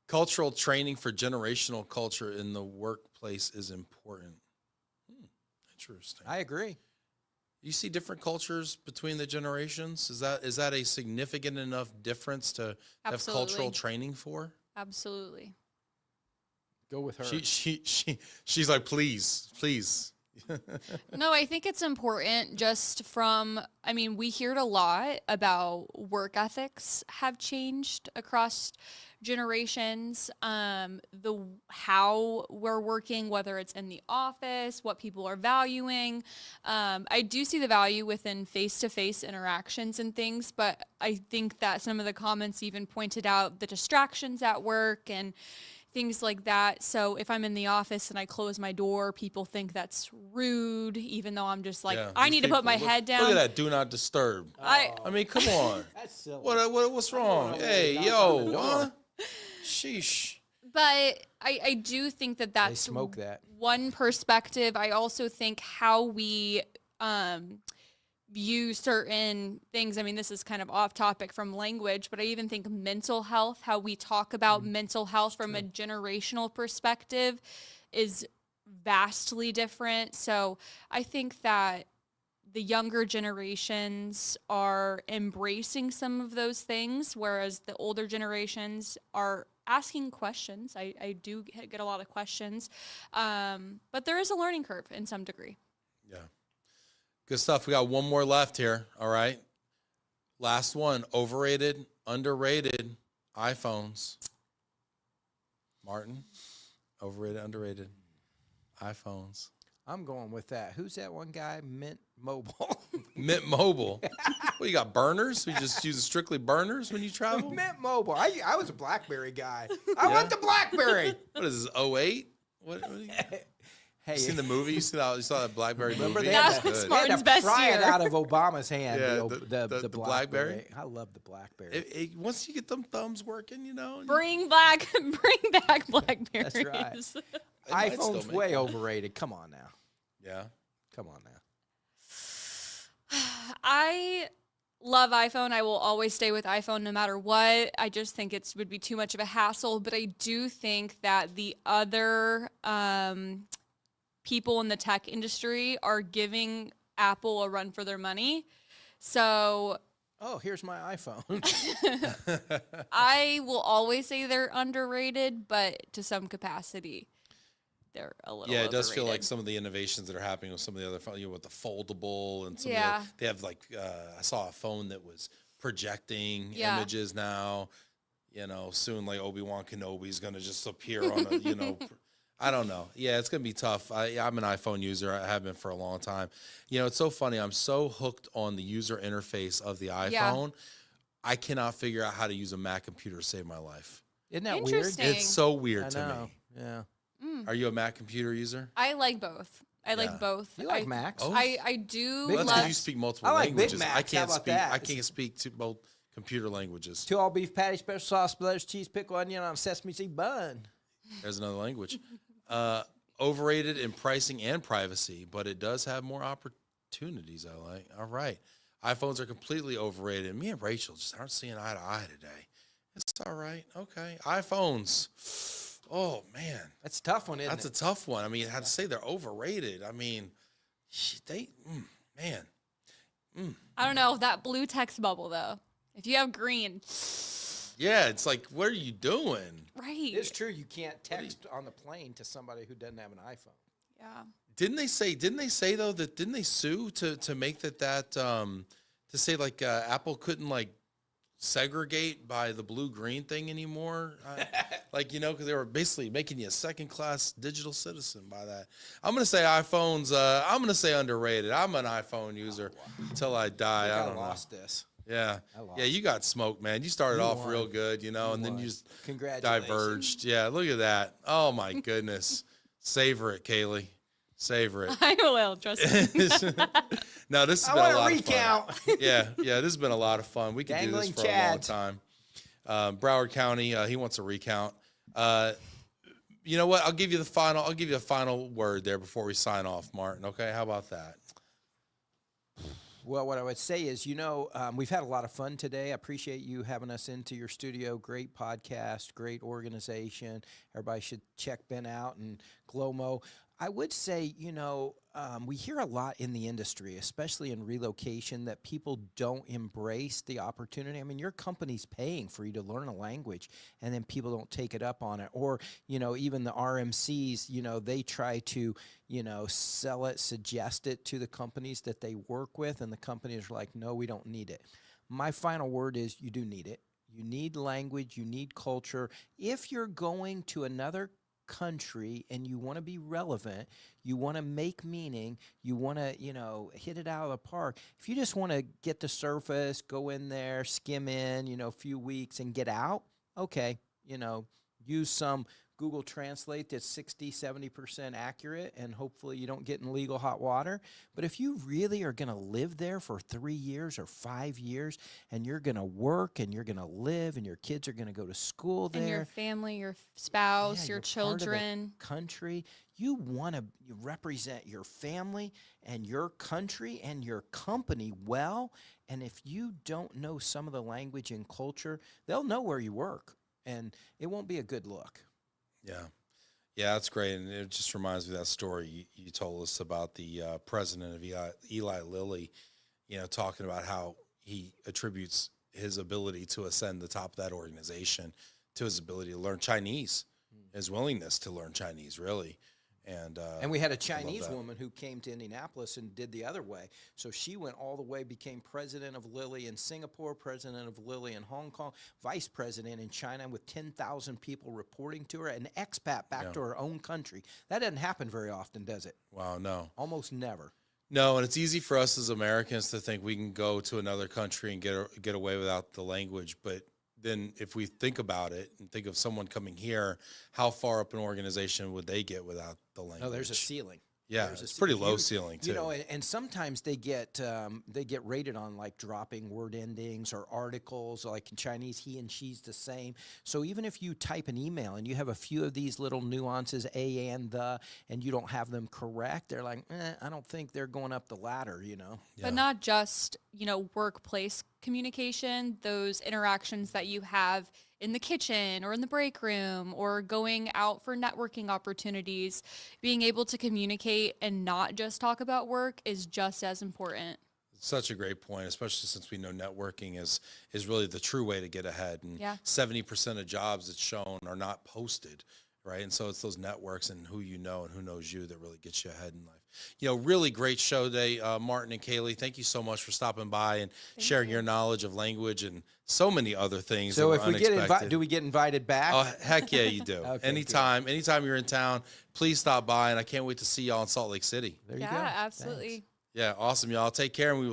Cultural training for generational culture in the workplace is important. Interesting. I agree. You see different cultures between the generations? Is that a significant enough difference to have cultural Absolutely. training for? Absolutely. Go with her. She's like, please. No, I think it's important just I mean, we hear it a lot about work ethics have changed across generations, how we're working, whether it's in the office, what people are valuing. I do see the value within face-to-face interactions and things, but I think that some of the comments even pointed out the distractions at work and things like that. So if I'm in the office and I close my door, people think that's rude, even though I'm just like, Yeah, I these need to put people, my head down. Look at that, do not disturb. I mean, come on. That's silly. What's wrong? Hey, yo, huh? Sheesh. But I do think that They that's smoke that. one perspective. I also think how we view certain things. I mean, this is kind of off topic from language, but I even think mental health, how we talk about mental health from a generational perspective is vastly different. So I think that the younger generations are embracing some of those things, whereas the older generations are asking questions. I do get a lot of questions, but there is a learning curve in some degree. Yeah. Good stuff. We got one more left here. All right. Last one. Overrated, underrated iPhones. Martin, overrated, underrated iPhones. I'm going with that. Who's that one guy? Mint Mobile. Mint Mobile. What, you got burners? We just use strictly burners when you travel? Mint Mobile. I was a BlackBerry guy. I went to BlackBerry. What is this, 08? What are you, Hey, you seen the movie? You saw that BlackBerry remember movie? they That had was Good. smart. they had to Martin's best pry it year. out of Obama's hand. Yeah, the BlackBerry. I love the BlackBerry. Once you get them thumbs working, you know. Bring back Blackberries. That's right. it might still iPhone's make way money. overrated. Come on now. Yeah. Come on now. I love iPhone. I will always stay with iPhone no matter what. I just think it would be too much of a hassle. But I do think that the other people in the tech industry are giving Apple a run for their money. So Oh, here's my iPhone. I will always say they're underrated, but to some capacity, they're a little Yeah, it does feel like overrated. some of the innovations that are happening with some of the other phones, you know, with the foldable and some Yeah. of the, they have like, I saw a phone that was projecting Yeah. images now, you know, soon like Obi-Wan Kenobi's going to just appear on a, you know, I don't know. Yeah, it's going to be tough. I'm an iPhone user. I have been for a long time. You know, it's so funny. I'm so hooked on the user interface of the iPhone. I cannot figure out how to use a Mac computer to save my life. Isn't that weird? Interesting. It's so I weird to know. me. Yeah. Are you a Mac computer user? I like both. I Yeah. like both. You like I, Macs? Oh. I do Big That's love. because you speak multiple I like Big languages. Macs. I How can't about speak. that? I can't speak to both computer languages. 2 all-beef patty, special sauce, lettuce, cheese, pickle, onion on a sesame seed bun. There's another language. Overrated in pricing and privacy, but it does have more opportunities. I like. All right, iPhones are completely overrated. Me and Rachel just aren't seeing eye to eye today. It's all right. Okay, iPhones. Oh man, That's a tough one, isn't that's a it? tough one. I mean, I'd say they're overrated. I mean, man. I don't know that blue text bubble though. If you have green, Yeah, it's like, what are you doing? right? It's true. You can't text on the plane to somebody who doesn't have an iPhone. Yeah. Didn't they say though that didn't they sue to make that to say like Apple couldn't like segregate by the blue green thing anymore? Like, you know, because they were basically making you a second class digital citizen by that. I'm gonna say iPhones. I'm gonna say underrated. I'm an iPhone user until I die. I don't know. lost this. Yeah, I lost. yeah, you got smoked, man. You started You off won. real good, you know, You and then won. you just Congratulations. diverged. Yeah, look at that. Oh my goodness. Savor it, Kaylee. Savor it. I will, trust me. No, this has I been a want lot a of fun. recount. Yeah, this has been a lot of fun. We could do this Dangling for a long Chad. time. Broward County, he wants a recount. You know what? I'll give you a final word there before we sign off, Martin. Okay, how about that? Well, what I would say is, we've had a lot of fun today. I appreciate you having us into your studio. Great podcast, great organization. Everybody should check Ben out and GLOMO. I would say, we hear a lot in the industry, especially in relocation, that people don't embrace the opportunity. I mean, your company's paying for you to learn a language, and then people don't take it up on it. Or, even the RMCs, they try to, sell it, suggest it to the companies that they work with, and the companies are like, no, we don't need it. My final word is you do need it. You need language, you need culture. If you're going to another country and you want to be relevant, you want to make meaning, you want to, hit it out of the park. If you just want to get the surface, go in there, skim in, a few weeks and get out, okay, use some Google Translate that's 60, 70% accurate, and hopefully you don't get in legal hot water. But if you really are going to live there for 3 years or 5 years, and you're going to work and you're going to live and your kids are going to go to school there. And your family, your spouse, your children. Country, you want to represent your family and your country and your company well. And if you don't know some of the language and culture, they'll know where you work, and it won't be a good look. Yeah, that's great, and it just reminds me of that story you told us about the president of Eli Lilly, talking about how he attributes his ability to ascend the top of that organization to his ability to learn Chinese, his willingness to learn Chinese, really. And we had a Chinese woman who came to Indianapolis and did the other way. So she went all the way, became president of Lilly in Singapore, president of Lilly in Hong Kong, vice president in China with 10,000 people reporting to her, an expat back to her own country. That doesn't happen very often, does it? Wow, no. Almost never. No, and it's easy for us as Americans to think we can go to another country and get away without the language, but then if we think about it and think of someone coming here, how far up an organization would they get without the language? No, there's a ceiling. Yeah, it's pretty low ceiling too. And sometimes they get rated on like dropping word endings or articles. Like in Chinese, he and she's the same. So even if you type an email and you have a few of these little nuances, a and the, and you don't have them correct, they're like, I don't think they're going up the ladder. Yeah. But not just, workplace communication, those interactions that you have in the kitchen or in the break room or going out for networking opportunities, being able to communicate and not just talk about work is just as important. Such a great point, especially since we know networking is really the true way to get ahead. And 70% of jobs it's shown are not posted, right? And so it's those networks and who you know and who knows you that really gets you ahead in life. Really great show today, Martin and Kaylee. Thank you so much for stopping by and sharing your knowledge of language and so many other things. So if we get invited, do we get invited back? Oh, heck yeah, you do. Okay, anytime you're in town, please stop by, and I can't wait to see y'all in Salt Lake City. There you go. Yeah, absolutely. Thanks. Yeah, awesome, y'all. Take care, and we will